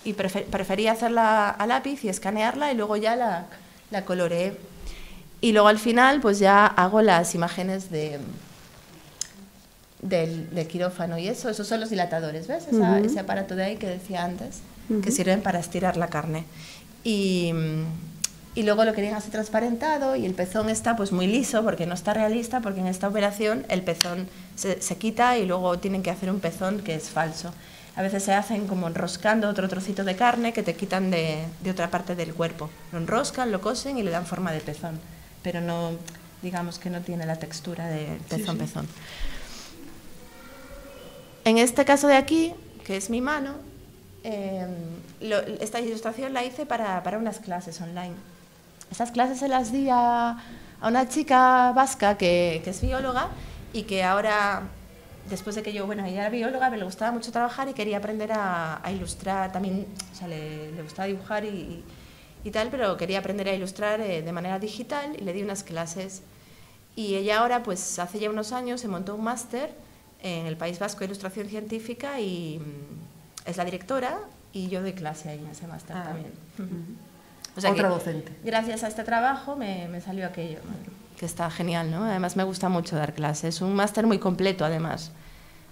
y prefería hacerla a lápiz y escanearla y luego ya la coloreé. Y luego al final pues ya hago las imágenes del quirófano y esos son los dilatadores, ¿ves? Ese aparato de ahí que decía antes, que sirven para estirar la carne. Y luego lo querían así transparentado y el pezón está pues muy liso porque no está realista, porque en esta operación el pezón se quita y luego tienen que hacer un pezón que es falso. A veces se hacen como enroscando otro trocito de carne que te quitan de otra parte del cuerpo. Lo enroscan, lo cosen y le dan forma de pezón, pero no, digamos que no tiene la textura de pezón. En este caso de aquí, que es mi mano, esta ilustración la hice para unas clases online. Esas clases se las di a una chica vasca que es bióloga y que ahora, después de que ella era bióloga, me le gustaba mucho trabajar y quería aprender a ilustrar también, o sea, le gustaba dibujar y tal, pero quería aprender a ilustrar de manera digital y le di unas clases. Y ella ahora, pues hace ya unos años, se montó un máster en el País Vasco de Ilustración Científica y es la directora y yo doy clase ahí en ese máster también. O sea otra docente. Gracias a este trabajo me salió aquello, que está genial, ¿no? Además me gusta mucho dar clases, es un máster muy completo además,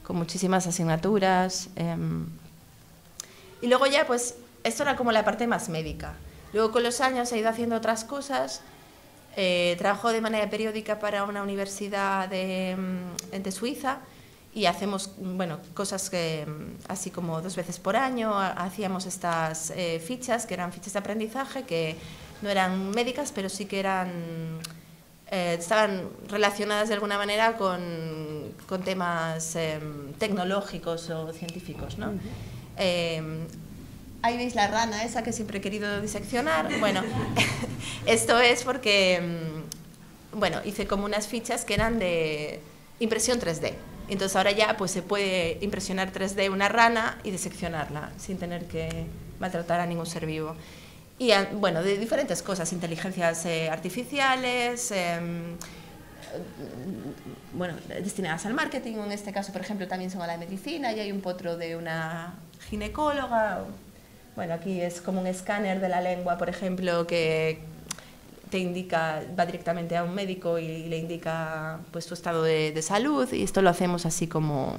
con muchísimas asignaturas. Y luego ya pues esto era como la parte más médica. Luego con los años he ido haciendo otras cosas. Trabajo de manera periódica para una universidad de Suiza y hacemos cosas que así como 2 veces por año hacíamos estas fichas, que eran fichas de aprendizaje, que no eran médicas, pero sí que estaban relacionadas de alguna manera con temas tecnológicos o científicos, ¿no? Ahí veis la rana esa que siempre he querido diseccionar. Bueno, esto es porque hice como unas fichas que eran de impresión 3D. Entonces ahora ya pues se puede impresionar 3D una rana y diseccionarla sin tener que maltratar a ningún ser vivo. Y de diferentes cosas, inteligencias artificiales, destinadas al marketing, en este caso por ejemplo también son a la medicina, y hay un potro de una ginecóloga. Bueno, aquí es como un escáner de la lengua, por ejemplo, que te indica, va directamente a un médico y le indica pues tu estado de salud, y esto lo hacemos así como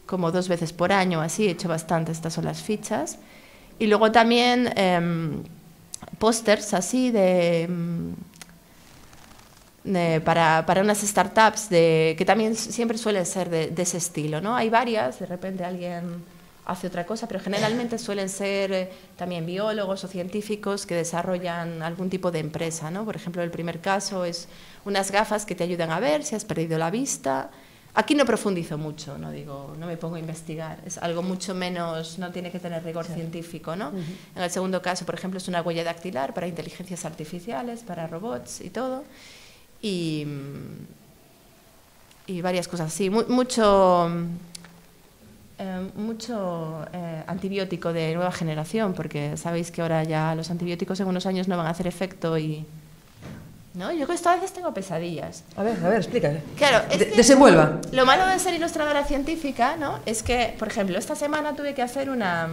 2 veces por año, así, he hecho bastante, estas son las fichas. Y luego también pósters así para unas startups que también siempre suelen ser de ese estilo, ¿no? Hay varias, de repente alguien hace otra cosa, pero generalmente suelen ser también biólogos o científicos que desarrollan algún tipo de empresa, ¿no? Por ejemplo, el primer caso es unas gafas que te ayudan a ver si has perdido la vista. Aquí no profundizo mucho, no me pongo a investigar, es algo mucho menos, no tiene que tener rigor científico, ¿no? En el segundo caso, por ejemplo, es una huella dactilar para inteligencias artificiales, para robots y todo, y varias cosas así, mucho antibiótico de nueva generación, porque sabéis que ahora ya los antibióticos en unos años no van a hacer efecto y... ¿no? Yo a veces tengo pesadillas. A ver, explícame. Claro, es que desenvuelva. Lo malo de ser ilustradora científica, ¿no? Es que, por ejemplo, esta semana tuve que hacer una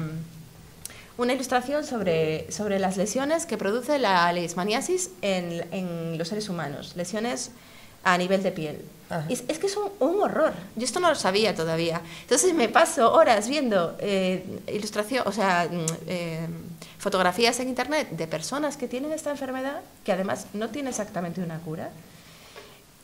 ilustración sobre las lesiones que produce la leishmaniasis en los seres humanos, lesiones a nivel de piel. Es que es un horror. Yo esto no lo sabía todavía. Entonces me paso horas viendo fotografías en internet de personas que tienen esta enfermedad, que además no tiene exactamente una cura.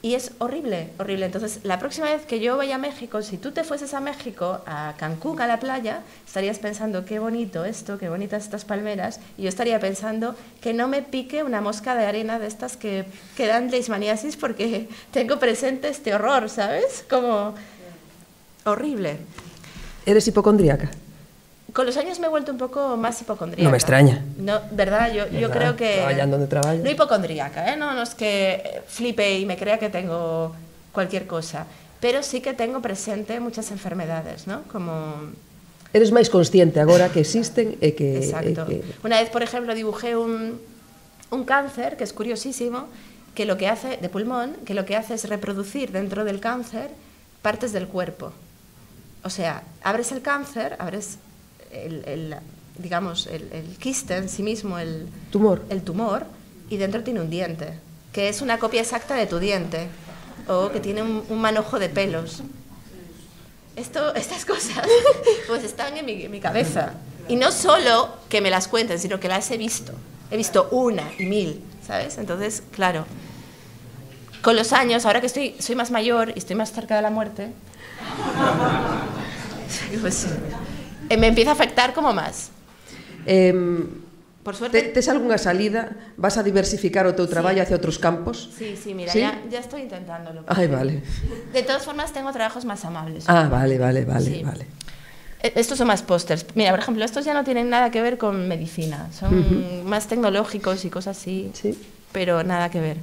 Y es horrible, horrible. Entonces, la próxima vez que yo vaya a México, si tú te fueses a México, a Cancún, a la playa, estarías pensando, qué bonito esto, qué bonitas estas palmeras, y yo estaría pensando que no me pique una mosca de arena de estas que dan leishmaniasis, porque tengo presente este horror, ¿sabes? Como horrible. ¿Eres hipocondríaca? Con los años me he vuelto un poco más hipocondríaca. No me extraña. No, ¿verdad? Yo creo que... Trabajando donde trabajas. No hipocondríaca, ¿eh? No es que flipe y me crea que tengo cualquier cosa, pero sí que tengo presente muchas enfermedades, ¿no? Como... Eres máis consciente agora que existen e que... Exacto. Una vez, por ejemplo, dibujé un cáncer, que es curiosísimo, que lo que hace, de pulmón, que lo que hace es reproducir dentro del cáncer partes del cuerpo. O sea, abres el cáncer, abres... el quiste en sí mismo, el tumor, y dentro tiene un diente, que es una copia exacta de tu diente, o que tiene un manojo de pelos. Estas cosas pues están en mi cabeza. Y no solo que me las cuenten, sino que las he visto. He visto una y mil, ¿sabes? Entonces, claro, con los años, ahora que soy más mayor y estoy más cerca de la muerte, pues... me empieza a afectar como más. Por suerte... Tes algunha salida? Vas a diversificar o teu traballo hacia outros campos? Sí, mira, ¿sí? Ya estoy intentándolo. Ay, vale. De todas formas, tengo trabajos más amables. Vale. Sí. Estos son más pósters. Mira, por ejemplo, estos ya no tienen nada que ver con medicina. Son más tecnológicos y cosas así, pero nada que ver.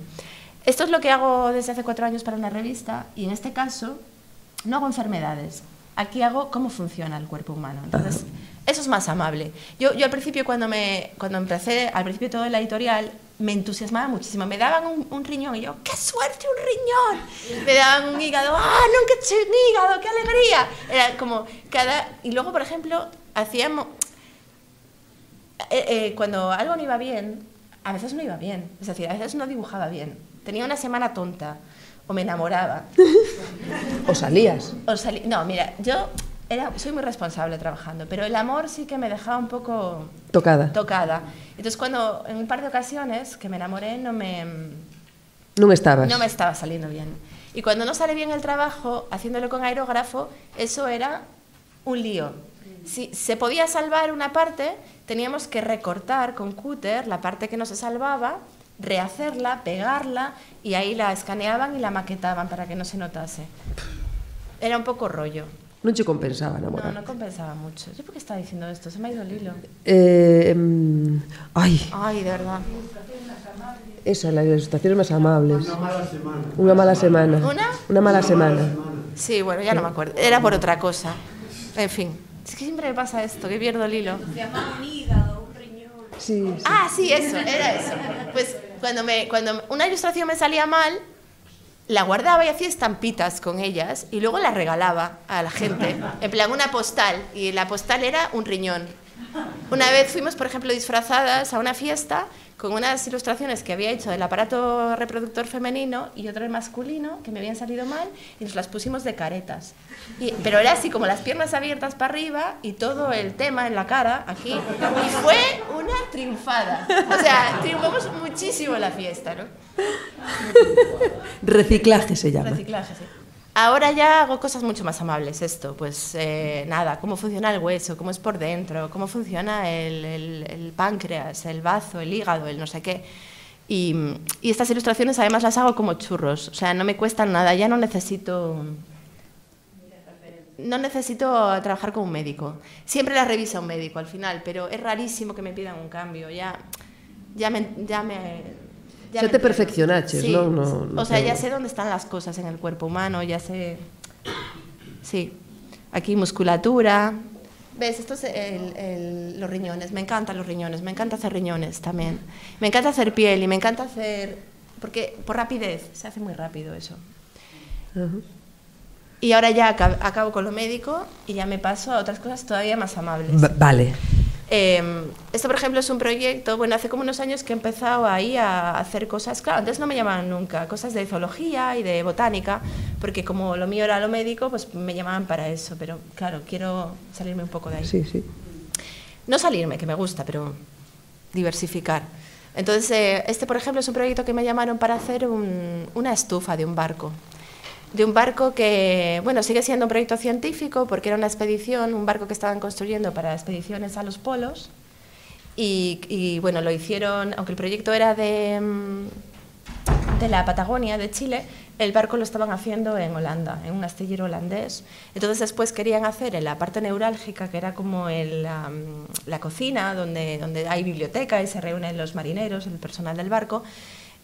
Esto es lo que hago desde hace 4 años para una revista, y en este caso no hago enfermedades. Aquí hago cómo funciona el cuerpo humano. Entonces, eso es más amable. Yo al principio, cuando empecé, al principio todo en la editorial, me entusiasmaba muchísimo. Me daban un riñón y yo, ¡qué suerte, un riñón! Me daban un hígado, nunca he hecho un hígado, qué alegría. Era como y luego, por ejemplo, hacíamos... cuando algo no iba bien, a veces no iba bien. Es decir, a veces no dibujaba bien. Tenía una semana tonta. O me enamoraba. ¿O salías? No, mira, yo soy muy responsable trabajando, pero el amor sí que me dejaba un poco... Tocada. Entonces, cuando en un par de ocasiones que me enamoré, no me estaba saliendo bien. Y cuando no sale bien el trabajo, haciéndolo con aerógrafo, eso era un lío. Si se podía salvar una parte, teníamos que recortar con cúter la parte que no se salvaba, rehacerla, pegarla, y ahí la escaneaban y la maquetaban para que no se notase. Era un poco rollo. Non che compensaba enamorar? No compensaba mucho. ¿Yo por qué estaba diciendo esto? Se me ha ido el hilo. Ay, de verdad. Esa, las ilustraciones más amables. Una mala semana. Una mala semana. Sí, bueno, ya no me acuerdo. Era por otra cosa. En fin. Es que siempre me pasa esto, que pierdo el hilo. Se llamaba un hígado, un riñón. Sí. Sí, eso, era eso. Pues cuando una ilustración me salía mal, la guardaba y hacía estampitas con ellas y luego la regalaba a la gente, en plan una postal, y la postal era un riñón. Una vez fuimos, por ejemplo, disfrazadas a una fiesta con unas ilustraciones que había hecho del aparato reproductor femenino y otro el masculino, que me habían salido mal, y nos las pusimos de caretas. Pero era así, como las piernas abiertas para arriba y todo el tema en la cara, aquí. Y fue una triunfada. O sea, triunfamos muchísimo en la fiesta, ¿no? Reciclaje se llama. Reciclaje, sí. Ahora ya hago cosas mucho más amables, esto, pues nada, cómo funciona el hueso, cómo es por dentro, cómo funciona el páncreas, el bazo, el hígado, el no sé qué. Y estas ilustraciones además las hago como churros, o sea, no me cuestan nada, ya no necesito trabajar con un médico. Siempre las revisa un médico al final, pero es rarísimo que me pidan un cambio, ya te perfeccionaches, sí, ¿no? O sea, ya sé dónde están las cosas en el cuerpo humano, ya sé... Sí, aquí musculatura. ¿Ves? Esto es los riñones, me encantan los riñones, me encanta hacer riñones también. Me encanta hacer piel y me encanta hacer... Porque por rapidez, se hace muy rápido eso. Y ahora ya acabo con lo médico y ya me paso a otras cosas todavía más amables. Vale. Esto, por ejemplo, es un proyecto, bueno, hace como unos años que he empezado ahí a hacer cosas, claro, antes no me llamaban nunca, cosas de zoología y de botánica, porque como lo mío era lo médico, pues me llamaban para eso, pero claro, quiero salirme un poco de ahí. Sí, sí. No salirme, que me gusta, pero diversificar. Entonces, este, por ejemplo, es un proyecto que me llamaron para hacer una estufa de un barco. De un barco que, bueno, sigue siendo un proyecto científico porque era una expedición, un barco que estaban construyendo para expediciones a los polos y bueno, lo hicieron, aunque el proyecto era de la Patagonia, de Chile, el barco lo estaban haciendo en Holanda, en un astillero holandés. Entonces después querían hacer en la parte neurálgica, que era como la cocina, donde hay biblioteca y se reúnen los marineros, el personal del barco.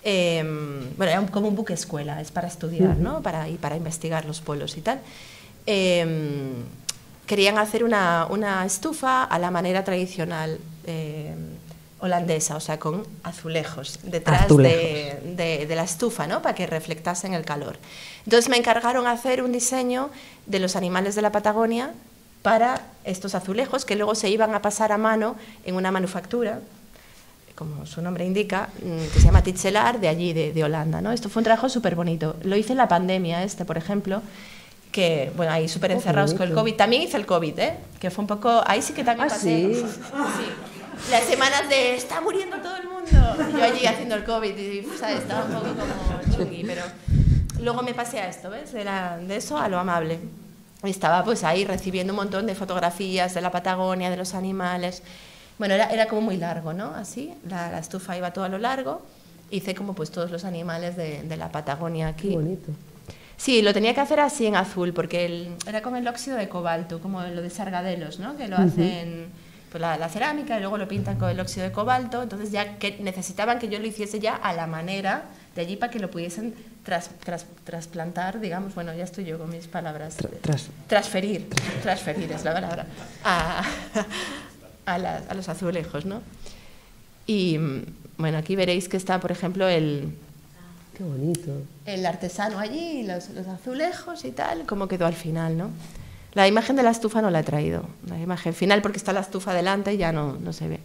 Bueno, era como un buque escuela, es para estudiar, ¿no? Para investigar los polos y tal. Querían hacer una estufa a la manera tradicional holandesa, o sea, con azulejos detrás de la estufa, ¿no? Para que reflectasen el calor. Entonces me encargaron hacer un diseño de los animales de la Patagonia para estos azulejos que luego se iban a pasar a mano en una manufactura, como su nombre indica, que se llama Titselar, de allí, de Holanda, ¿no? Esto fue un trabajo súper bonito. Lo hice en la pandemia, por ejemplo, que, bueno, ahí súper encerrados con el COVID. También hice el COVID, que fue un poco... Ahí sí que también pasé. ¿Sí? Sí. Las semanas de está muriendo todo el mundo. Y yo allí haciendo el COVID, y, ¿sabes? Estaba un poco como chungui, pero luego me pasé a esto, ¿ves? De eso a lo amable. Y estaba pues ahí recibiendo un montón de fotografías de la Patagonia, de los animales... Bueno, era como muy largo, ¿no? Así, la estufa iba todo a lo largo. Hice como pues todos los animales de la Patagonia aquí. Qué bonito. Sí, lo tenía que hacer así en azul, porque era con el óxido de cobalto, como lo de Sargadelos, ¿no? Que lo hacen pues, la cerámica y luego lo pintan con el óxido de cobalto. Entonces ya que necesitaban que yo lo hiciese ya a la manera de allí para que lo pudiesen trasplantar, digamos, bueno, ya estoy yo con mis palabras. Transferir es la palabra. A los azulejos, ¿no? Y bueno, aquí veréis que está, por ejemplo, qué bonito. El artesano allí, los azulejos y tal, cómo quedó al final, ¿no? La imagen de la estufa no la he traído, la imagen final, porque está la estufa delante y ya no se ve.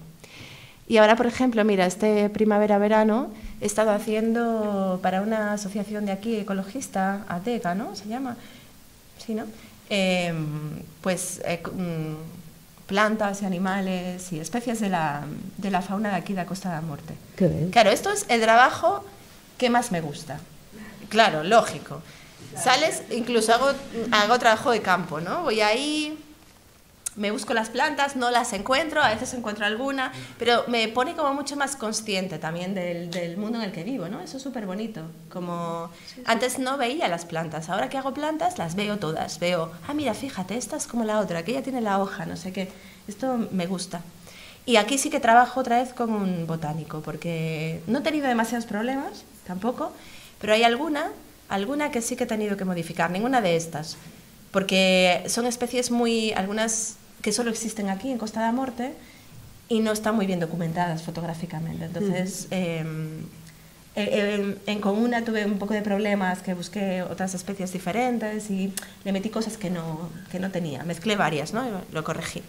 Y ahora, por ejemplo, mira, primavera-verano he estado haciendo para una asociación de aquí, ecologista, ATECA, ¿no? Se llama, sí, ¿no? Plantas y animales y especies de la fauna de aquí de la Costa da Morte. Qué bien. Claro, esto es el trabajo que más me gusta. Claro, lógico. Sales, incluso hago trabajo de campo, ¿no? Voy ahí, me busco las plantas, no las encuentro, a veces encuentro alguna, pero me pone como mucho más consciente también del mundo en el que vivo, ¿no? Eso es súper bonito. Como antes no veía las plantas, ahora que hago plantas las veo todas. Veo, mira, fíjate, esta es como la otra, aquella tiene la hoja, no sé qué. Esto me gusta. Y aquí sí que trabajo otra vez con un botánico, porque no he tenido demasiados problemas, tampoco, pero hay alguna que sí que he tenido que modificar, ninguna de estas, porque son especies algunas que solo existen aquí en Costa da Morte y no están muy bien documentadas fotográficamente. Entonces, en comuna tuve un poco de problemas, que busqué otras especies diferentes y le metí cosas que no tenía. Mezclé varias, ¿no? Y lo corregí.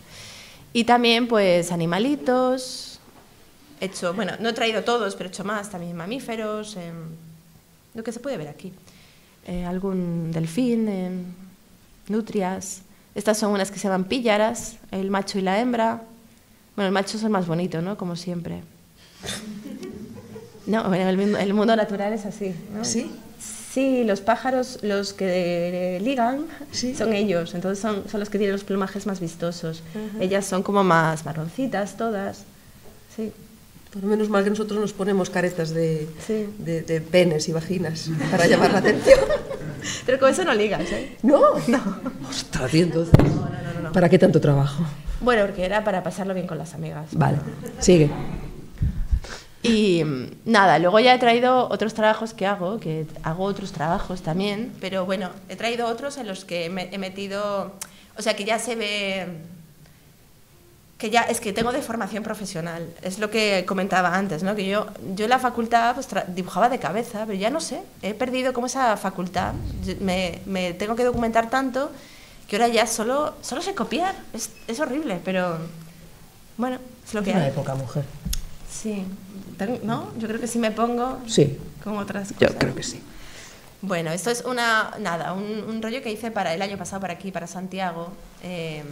Y también pues animalitos, he hecho, bueno, no he traído todos, pero he hecho más, también mamíferos, lo que se puede ver aquí. Algún delfín, nutrias. Estas son unas que se llaman píllaras, el macho y la hembra. Bueno, el macho es el más bonito, ¿no? Como siempre. No, bueno, el mundo natural es así, ¿no? ¿Sí? Sí, los pájaros, los que ligan, ¿Sí? son ellos. Entonces son los que tienen los plumajes más vistosos. Ellas son como más marroncitas todas. Sí. Por lo menos mal que nosotros nos ponemos caretas de penes y vaginas para llamar la atención. Pero con eso no ligas, ¿eh? ¿No? No. Ostras, tío, entonces. No. ¿Para qué tanto trabajo? Bueno, porque era para pasarlo bien con las amigas. Vale, sigue. Y nada, luego ya he traído otros trabajos que hago otros trabajos también, pero bueno, he traído otros en los que he metido, o sea, que ya se ve, que ya es que tengo de formación profesional, es lo que comentaba antes, ¿no? Que yo en la facultad pues dibujaba de cabeza, pero ya no sé, he perdido como esa facultad, me tengo que documentar tanto que ahora ya solo sé copiar, es horrible, pero bueno, es lo que hay. Es una época, mujer. Sí, ¿no? Yo creo que si me pongo sí, con otras cosas. Yo creo que sí. Bueno, esto es un rollo que hice para el año pasado para aquí, para Santiago, que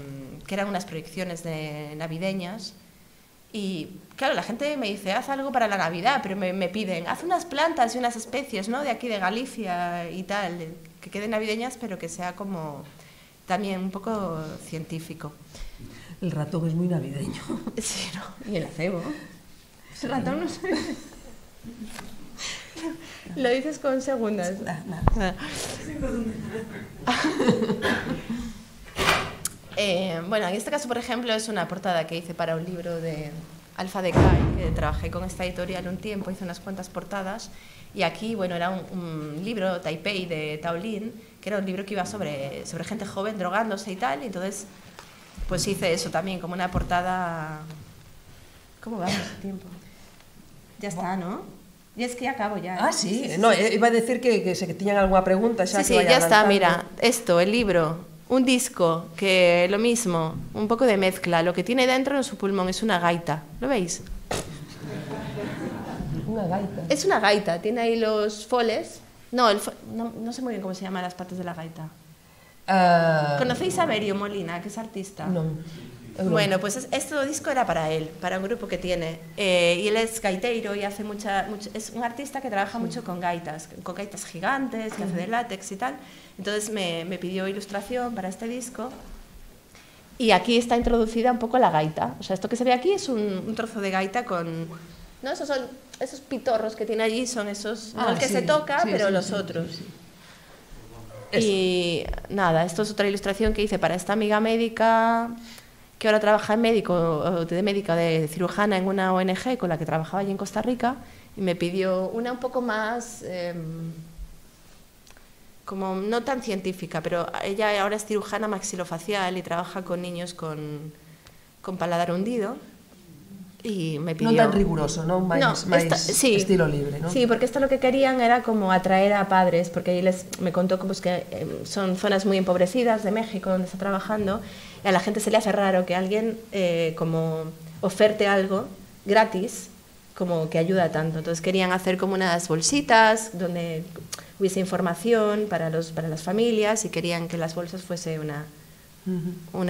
eran unas proyecciones navideñas. Y claro, la gente me dice, haz algo para la Navidad, pero me piden, haz unas plantas y unas especies, ¿no? De aquí de Galicia y tal, que queden navideñas, pero que sea como también un poco científico. El ratón es muy navideño. Sí, ¿no? Y el acebo. El ratón no sé. Lo dices con segundas. Nada. Bueno, en este caso, por ejemplo, es una portada que hice para un libro de Alfa Decay, que trabajé con esta editorial un tiempo, hice unas cuantas portadas. Y aquí, bueno, era un libro, Taipei, de Taolín, que era un libro que iba sobre gente joven drogándose y tal. Y entonces, pues hice eso también, como una portada. ¿Cómo vamos el tiempo? Ya está, ¿no? Y es que ya acabo ya. Ah, sí. No, iba a decir que se tenían alguna pregunta. Sí, ya está, mira. Esto, el libro, un disco, que lo mismo, un poco de mezcla. Lo que tiene dentro en su pulmón es una gaita. ¿Lo veis? Una gaita. Es una gaita. Tiene ahí los foles. No, no sé muy bien cómo se llaman las partes de la gaita. ¿Conocéis a Berio Molina, que es artista? No. Bueno, pues este disco era para él, para un grupo que tiene. Y él es gaiteiro y hace es un artista que trabaja mucho con gaitas gigantes, que hace de látex y tal. Entonces me pidió ilustración para este disco. Y aquí está introducida un poco la gaita. O sea, esto que se ve aquí es un trozo de gaita con... ¿no? Esos pitorros que tiene allí son esos... no el que se toca, pero los otros. Sí. Y nada, esto es otra ilustración que hice para esta amiga médica que ahora trabaja de médica de cirujana en una ONG con la que trabajaba allí en Costa Rica, y me pidió una un poco más, como no tan científica, pero ella ahora es cirujana maxilofacial y trabaja con niños con paladar hundido. Y me pidió... No tan riguroso, ¿no? Más sí, estilo libre, ¿no? Sí, porque esto lo que querían era como atraer a padres, porque ahí me contó como es que son zonas muy empobrecidas de México donde está trabajando, y a la gente se le hace raro que alguien como oferte algo gratis, como que ayuda tanto. Entonces querían hacer como unas bolsitas donde hubiese información para las familias, y querían que las bolsas fuese una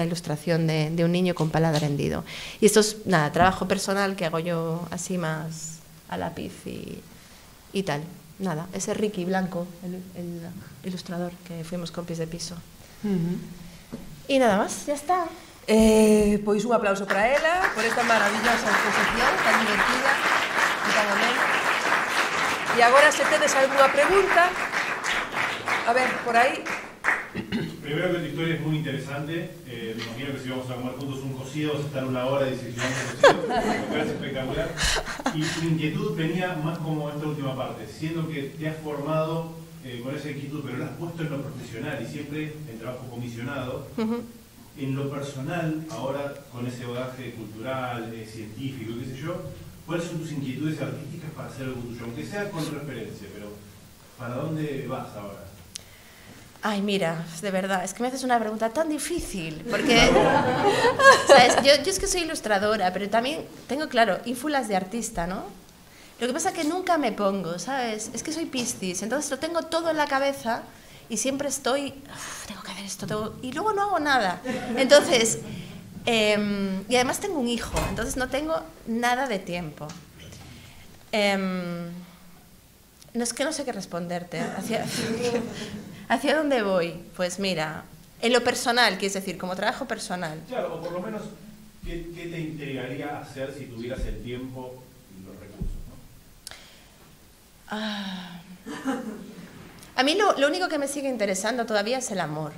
ilustración de un niño con paladar hendido. Y esto es, nada, trabajo personal que hago yo así más a lápiz y tal. Nada, ese Ricky Blanco, el ilustrador, que fuimos compis de piso. Y nada más, ya está. Pois un aplauso para ela por esta maravillosa exposición tan divertida e tan amena. E agora, se tedes algunha pregunta, a ver, por aí. Primero que tu historia es muy interesante, me imagino que si vamos a comer juntos un cocido vas a estar una hora diseccionando cocido, me parece espectacular. Y tu inquietud venía más como esta última parte, siendo que te has formado con esa inquietud, pero la has puesto en lo profesional y siempre en trabajo comisionado. En lo personal, ahora con ese bagaje cultural, científico, qué sé yo, ¿cuáles son tus inquietudes artísticas para hacer algo tuyo? Aunque sea con referencia, pero ¿para dónde vas ahora? Ay, mira, de verdad, es que me haces una pregunta tan difícil, porque, ¿sabes? Yo es que soy ilustradora, pero también tengo, claro, ínfulas de artista, ¿no? Lo que pasa es que nunca me pongo, ¿sabes? Es que soy Piscis, entonces lo tengo todo en la cabeza y siempre estoy, tengo que hacer esto, y luego no hago nada. Entonces, y además tengo un hijo, entonces no tengo nada de tiempo. No es que no sé qué responderte. ¿Hacia dónde voy? Pues mira, en lo personal, quieres decir, como trabajo personal. Claro, o por lo menos, ¿qué te intrigaría hacer si tuvieras el tiempo y los recursos, ¿no? A mí lo único que me sigue interesando todavía es el amor.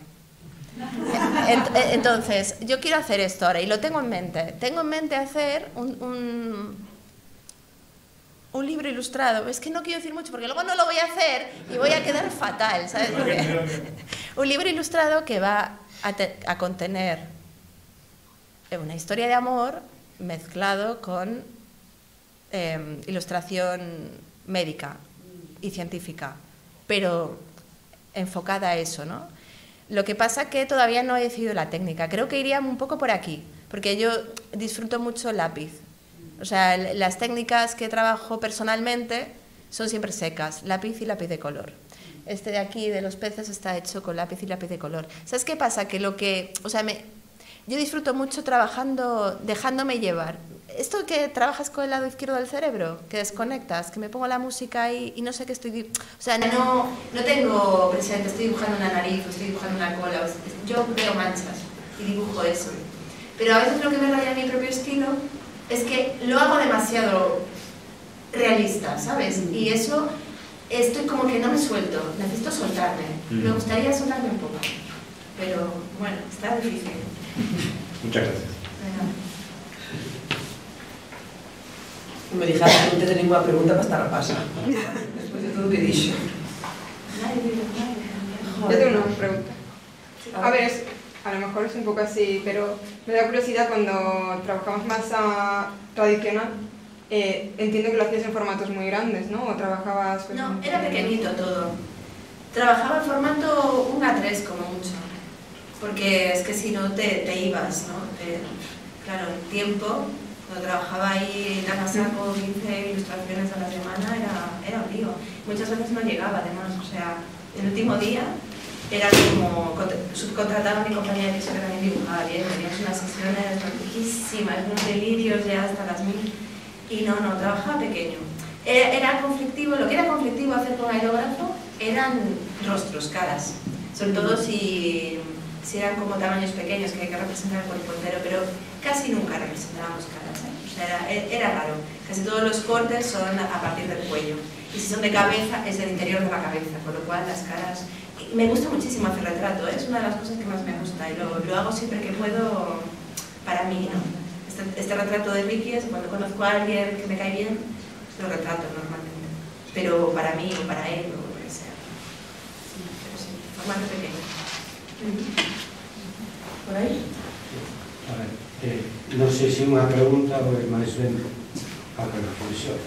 Entonces, yo quiero hacer esto ahora y lo tengo en mente. Tengo en mente hacer un libro ilustrado. Es que no quiero decir mucho porque luego no lo voy a hacer y voy a quedar fatal, ¿sabes? Un libro ilustrado que va a contener una historia de amor mezclado con ilustración médica y científica, pero enfocada a eso, ¿no? Lo que pasa que todavía no he decidido la técnica. Creo que iría un poco por aquí, porque yo disfruto mucho el lápiz. O sea, las técnicas que trabajo personalmente son siempre secas, lápiz y lápiz de color. Este de aquí, de los peces, está hecho con lápiz y lápiz de color. ¿Sabes qué pasa? Que yo disfruto mucho trabajando, dejándome llevar. Esto que trabajas con el lado izquierdo del cerebro, que desconectas, que me pongo la música ahí y no sé qué estoy... O sea, no tengo presente, estoy dibujando una nariz o estoy dibujando una cola. Yo veo manchas y dibujo eso. Pero a veces lo que me raya mi propio estilo es que lo hago demasiado realista, ¿sabes? Y eso, estoy como que no me suelto, necesito soltarme. Me gustaría soltarme un poco, pero bueno, está difícil. Muchas gracias. Me dijeron que no te ninguna pregunta para estar a pasa. Después de todo lo que he dicho. Yo tengo una pregunta. A ver, a lo mejor es un poco así, pero me da curiosidad cuando trabajamos más tradicional. Entiendo que lo hacías en formatos muy grandes, ¿no? ¿O trabajabas...? Pues, no, era pequeñito todo. Trabajaba en formato 1:3 como mucho. Porque es que si no te ibas, ¿no? Claro, el tiempo, cuando trabajaba ahí en la saco 15 ilustraciones a la semana, era un lío. Muchas veces no llegaba, además. O sea, el último día era como subcontrataba a mi compañía de piso que también dibujaba bien, teníamos unas sesiones riquísimas, unos delirios ya hasta las 1000, y no, trabajaba pequeño. Era conflictivo, lo que era conflictivo hacer con aerógrafo eran rostros, caras, sobre todo si eran como tamaños pequeños que hay que representar el cuerpo entero, pero casi nunca representábamos caras, ¿eh? O sea, era raro, casi todos los cortes son a partir del cuello, y si son de cabeza es del interior de la cabeza, con lo cual las caras... Me gusta muchísimo hacer retrato, ¿eh? Es una de las cosas que más me gusta y lo hago siempre que puedo para mí, ¿no? Este retrato de Ricky es cuando conozco a alguien que me cae bien, lo retrato normalmente, pero para mí o para él o lo que sea. Sí, pero sí, formato pequeño. ¿Por ahí? A ver, non sei se unha pregunta ou é máis ben a reflexión.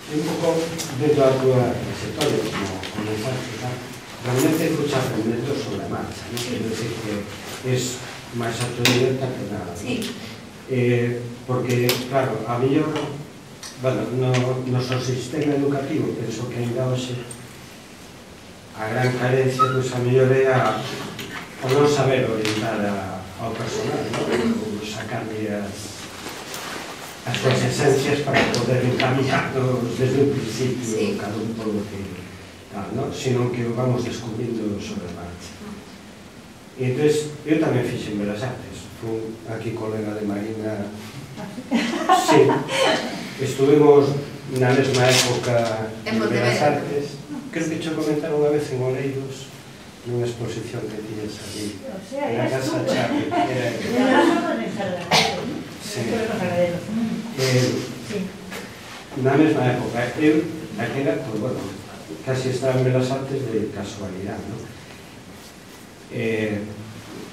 Un pouco dentro da tua trayectoria, como comenzaste, realmente hai muchos aprendimentos sobre a marcha, ¿no? Quiero decir que es máis autodidacta que nada, ¿no? Sí. Porque, claro, a mellor, bueno, no noso sistema educativo, penso que ainda hoxe a gran carencia, pois a mellor é o non saber orientar ao personal, ou sacarle as súas esencias para poder encaminarnos desde un principio, cada un todo que tal, ¿no? Sino que o vamos descubrindo sobre a marcha. E entón, eu tamén fixen Belas Artes, fui aquí colega de Marina, sí, estuvemos na mesma época en Belas Artes, creo que cho comentaron unha vez en Oleiros, nunha exposición que tiñas ali, na Casa Chave, na mesma época. Eu, aquela, pues bueno, casi estaba en Belas Artes de casualidade, ¿no?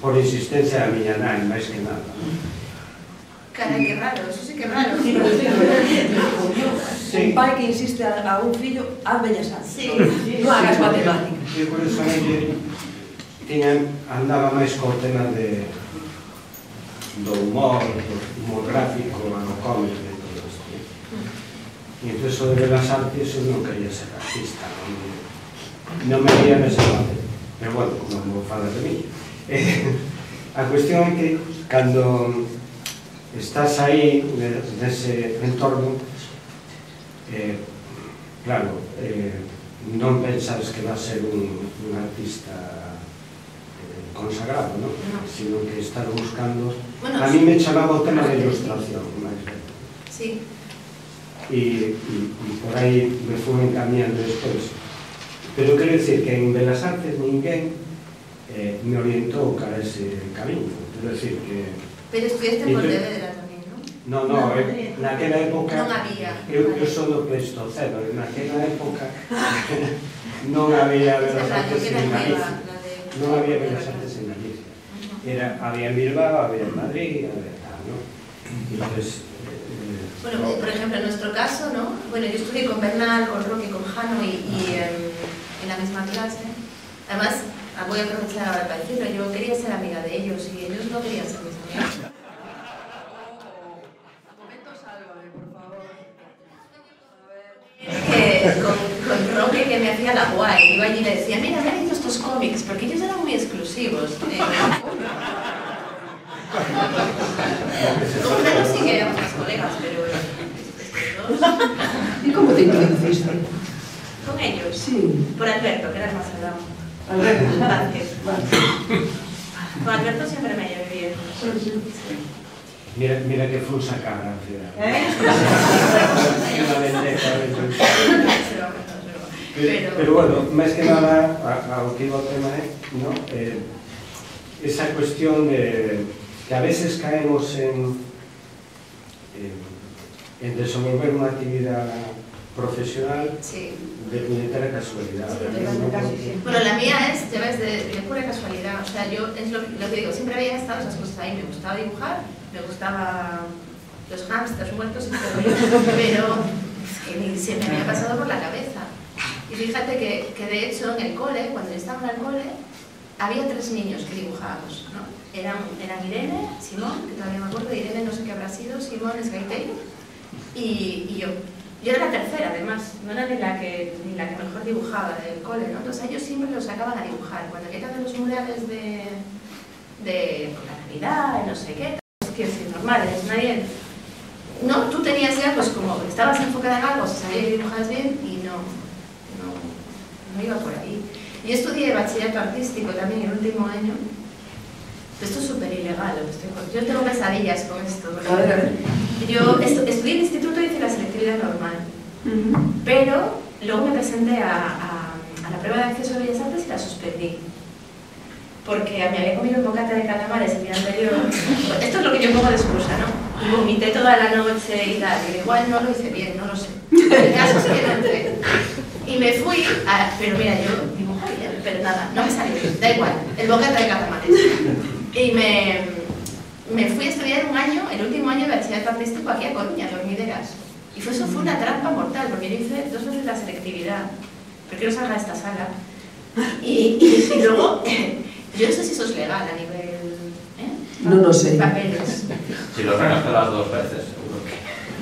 Por insistencia da miña nai, máis que nada, ¿no? Caray, qué raro, eso sí que raro. Sí, un pai que insiste a un fillo, haz bellas artes, non hagas matemáticas. Eu, por eso, andaba máis co tema do humor gráfico, no cómic, e todo isto. E entón, eso de Belas Artes, eu non quería ser artista, non me veía nese papel. Pero, bueno, como non falas de mí. A cuestión é que, cando estás aí, nese entorno, claro, non pensas que vas ser un artista consagrado, ¿no? Sino que estás buscando... A mí me chamaba o tema de ilustración, máis ben. Sí. Y por aí me fui encaminando despois. Pero quero dicir que en Belas Artes ninguén me orientou cara a ese camiño. Quero dicir que... Pero estudiaste en Pontevedra tamén, non? No, naquela época... Non había. Eu sou do Pleistoceno, naquela época non había Belas Artes en Galicia. Non había Belas Artes en Galicia. Había en Bilbao, había en Madrid, había tal, ¿no? Entonces... Bueno, por ejemplo, en nuestro caso, ¿no? Bueno, yo estudié con Bernal, con Roque, con Jano y en la misma clase. Además, voy a aprovechar ahora para decirlo, yo quería ser amiga de ellos y ellos no querían ser mis amigos. Con Roque, que me hacía la guay, iba allí y le decía, mira, me han hecho estos cómics, porque ellos eran muy exclusivos. Con Jano sí que éramos más colegas, pero estos dos... ¿Y cómo te introduciste? ¿Con ellos? Sí. Por Alberto, que era el más cerrado. Alberto. Vázquez. Con Alberto siempre me llevé bien. Mira que fue un sacar, al final. Pero bueno, máis que nada, ao que iba o tema ¿no? Esa cuestión de que a veces caemos en desenvolver unha actividad profesional de puñetera casualidad. Bueno, la mía es, ya ves, de pura casualidad. O sea, yo, es lo que digo, siempre había estado esas cosas ahí. Me gustaba dibujar, me gustaban los hámsters muertos y todo eso, pero siempre me había pasado por la cabeza. Y fíjate que de hecho en el cole, cuando yo estaba en el cole, había 3 niños que dibujábamos, ¿no? Eran Irene, Simón, que todavía me acuerdo, de Irene no sé qué habrá sido, Simón es gaitero, y yo. Yo era la tercera, además, no era ni la que mejor dibujaba del cole, ¿no? Entonces ellos siempre los sacaban a dibujar. Cuando quitan de los murales de la Navidad, no sé qué, quiero decir, normales, nadie... No, tú tenías ya, pues como estabas enfocada en algo, sabías que dibujabas bien y no iba por ahí. Yo estudié bachillerato artístico también el último año. Esto es súper ilegal, yo tengo pesadillas con esto. A ver. Yo estudié en el instituto y hice la selectividad normal, pero luego me presenté a la prueba de acceso a Bellas Artes y la suspendí. Porque me había comido un bocata de calamares el día anterior. Esto es lo que yo pongo de excusa, ¿no? Y vomité toda la noche y tal. Y igual no lo hice bien, no lo sé. El caso es que no entré. Y me fui pero mira, yo dibujo bien, pero nada, no me salió bien. Da igual, el bocata de calamares. Y me fui a estudiar un año, el último año de bachillerato artístico aquí a Coruña, en Hormideras. Y eso fue una trampa mortal, porque yo hice 2 veces la selectividad. Pero quiero salga de esta sala. Y luego... Yo no sé si eso es legal a nivel... No sé. Papeles. Si lo sacaste las 2 veces, seguro que...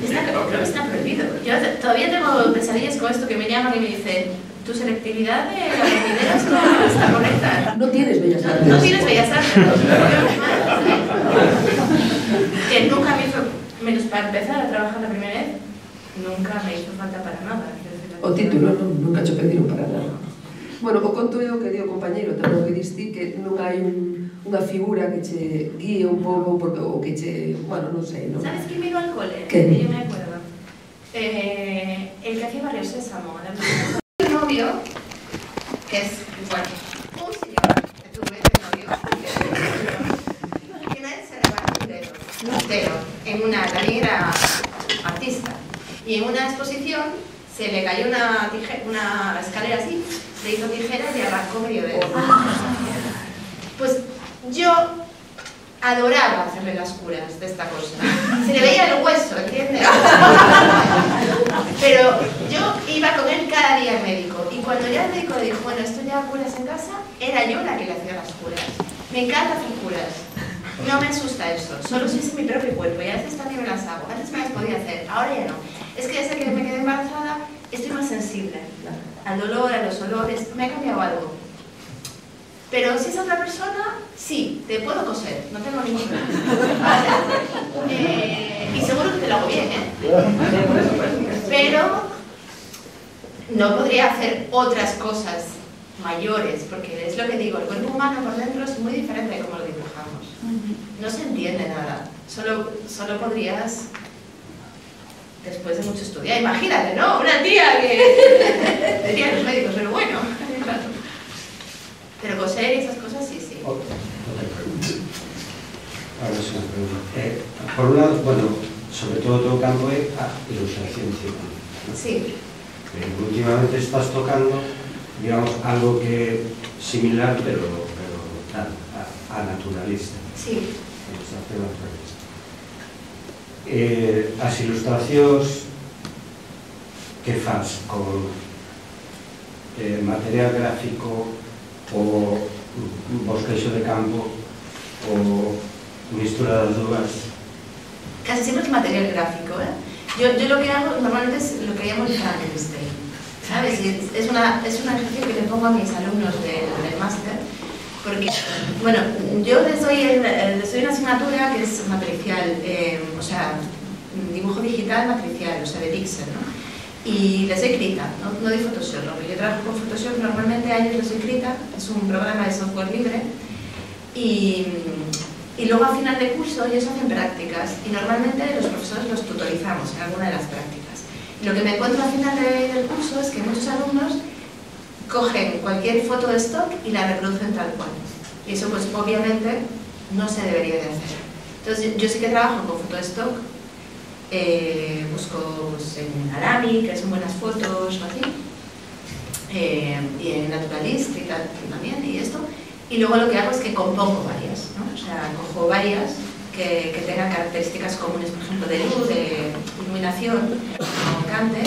Creo que está prohibido. Yo todavía tengo pesadillas con esto que me llaman y me dicen tu selectividad de la Hormideras no está correcta. No tienes Bellas Artes. No tienes Bellas Artes. Que nunca me hizo... Menos para empezar a trabajar la primera vez, nunca me hizo falta para nada. O título, nunca te pediron para nada. Bueno, o conto eu que di o compañeiro, tamén o que diste que non hai unha figura que che guíe un pouco ou que che, bueno, non sei, non? ¿Sabes quién vino al cole? ¿Quién? Yo me acuerdo. El que hacía Barrio Sésamo. El novio, que es, bueno, un señor que tuve de novio, que nadie se le va un dedo, también era artista. Y en una exposición se le cayó una escalera así, le hizo tijeras y arrancó medio dedo. Pues yo adoraba hacerle las curas de esta cosa. Se le veía el hueso, ¿entiendes? Pero dijo, bueno, esto ya curas en casa, era yo la que le hacía las curas. Me encanta hacer curas. No me asusta eso, solo si es mi propio cuerpo y a veces también me las hago. Antes me las podía hacer, ahora ya no. Es que desde que me quedé embarazada estoy más sensible al dolor, a los olores, me ha cambiado algo. Pero si es otra persona, sí, te puedo coser, no tengo ningún problema. Y seguro que te lo hago bien, Pero no podría hacer otras cosas mayores, porque es lo que digo, el cuerpo humano por dentro es muy diferente de cómo lo dibujamos. No se entiende nada, solo podrías, después de mucho estudiar, imagínate, ¿no? Una tía que dirían los médicos, pero bueno, pero coser y esas cosas sí. Ahora sí una pregunta. Por un lado, bueno, sobre todo todo campo es ilustración científica, ¿no? Sí. Últimamente estás tocando, digamos, algo que similar, pero a naturalista. Sí. Ilustración naturalista. As ilustracións que faz con material gráfico o bosquexo de campo o mistura das dúas. Casi siempre es material gráfico, Yo lo que hago normalmente es lo que llamo el Frankenstein, ¿sabes? Es un ejercicio que le pongo a mis alumnos del máster, porque, bueno, yo les doy una asignatura que es matricial, o sea, dibujo digital matricial, o sea, de píxel, ¿no? Y les doy Krita, no doy Photoshop, porque yo trabajo con Photoshop, normalmente a ellos les doy Krita, es un programa de software libre, y luego al final de curso ellos hacen prácticas y normalmente los profesores los tutorizamos en alguna de las prácticas. Y lo que me encuentro al final del curso es que muchos alumnos cogen cualquier foto de stock y la reproducen tal cual. Y eso pues obviamente no se debería de hacer. Entonces yo sí que trabajo con foto de stock, busco pues, en Alamy, que son buenas fotos o así, y en Naturalist y tal también, y esto. Y luego lo que hago es que compongo varias, ¿no? O sea, cojo varias que tengan características comunes, por ejemplo, de luz, de iluminación, como Cante,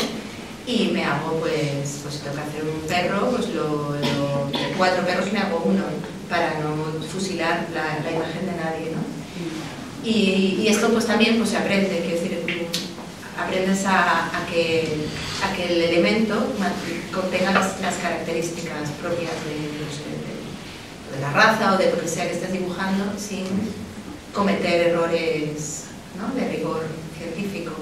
y me hago, pues si tengo que hacer un perro, pues de 4 perros me hago uno, para no fusilar la imagen de nadie, ¿no? Y esto pues también pues, se aprende, quiero decir, aprendes a que el elemento contenga las características propias de la raza o de lo que sea que estés dibujando sin cometer errores, ¿no? De rigor científico.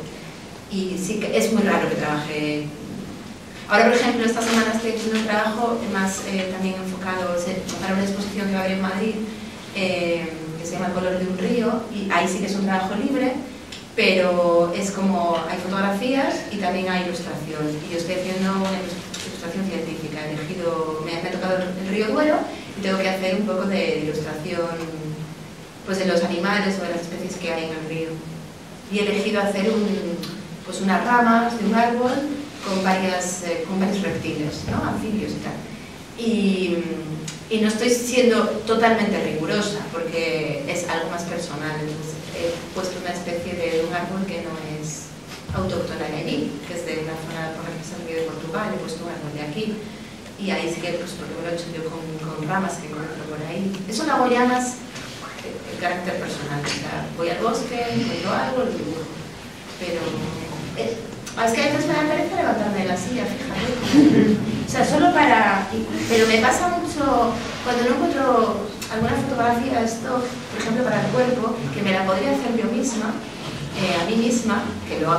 Y sí que es muy raro que trabaje. Ahora, por ejemplo, esta semana estoy haciendo un trabajo más también enfocado para una exposición que va a haber en Madrid que se llama El color de un río, y ahí sí que es un trabajo libre, pero es como hay fotografías y también hay ilustración. Y yo estoy haciendo una ilustración científica. Me ha tocado el río Duero y tengo que hacer un poco de ilustración pues, de los animales o de las especies que hay en el río. Y he elegido hacer pues unas ramas de un árbol con varios reptiles, ¿no? Anfibios y tal. Y no estoy siendo totalmente rigurosa porque es algo más personal. Entonces he puesto una especie de un árbol que no es autóctona de allí, que es de una zona, por ejemplo, es el río de Portugal. He puesto un árbol de aquí y ahí sí que, pues porque lo he hecho yo con ramas que encuentro por ahí. Eso lo hago ya más el carácter personal. O sea, voy al bosque, encuentro algo, lo dibujo. Pero es que a veces me da pereza levantarme de la silla, fíjate. O sea, solo para... Pero me pasa mucho cuando no encuentro alguna fotografía de stock, por ejemplo, para el cuerpo, que me la podría hacer yo misma, a mí misma, que lo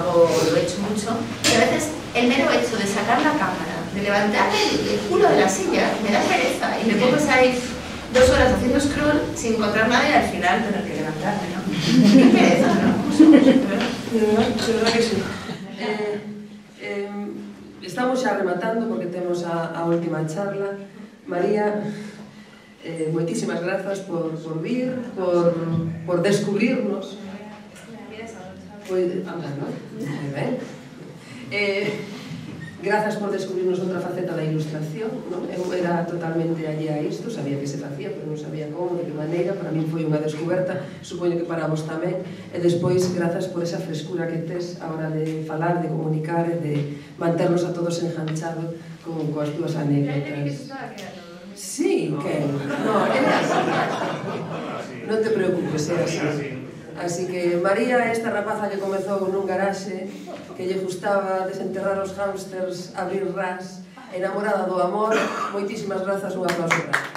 he hecho mucho, y a veces el mero hecho de sacar la cámara, de levantarme el culo de la silla, me da pereza y me puedo pasar ahí 2 horas haciendo scroll sin encontrar nada y al final tener que levantarme, ¿no? Qué pereza, ¿no? ¿Cómo somos? De verdad que sí. Estamos xa rematando porque temos a última charla. María, moitísimas grazas por vir, por descubrirnos. Moi ben. Grazas por descubrirnos outra faceta da ilustración, non? Eu era totalmente allea a isto, sabía que se facía, pero non sabía como, de que maneira. Para mí foi unha descoberta, supoño que para vos tamén. E despois, grazas por esa frescura que tes a hora de falar, de comunicar e de manternos a todos enganchados coas túas Ya te vi que se anécdotas. estaba quedando. Sí, que... No, era así. Non te preocupes, era así. Así que María, esta rapaza que comezou nun garaxe, que lle gustaba desenterrar os hámsters, abrir ras, enamorada do amor, moitísimas grazas, un aplauso para ela.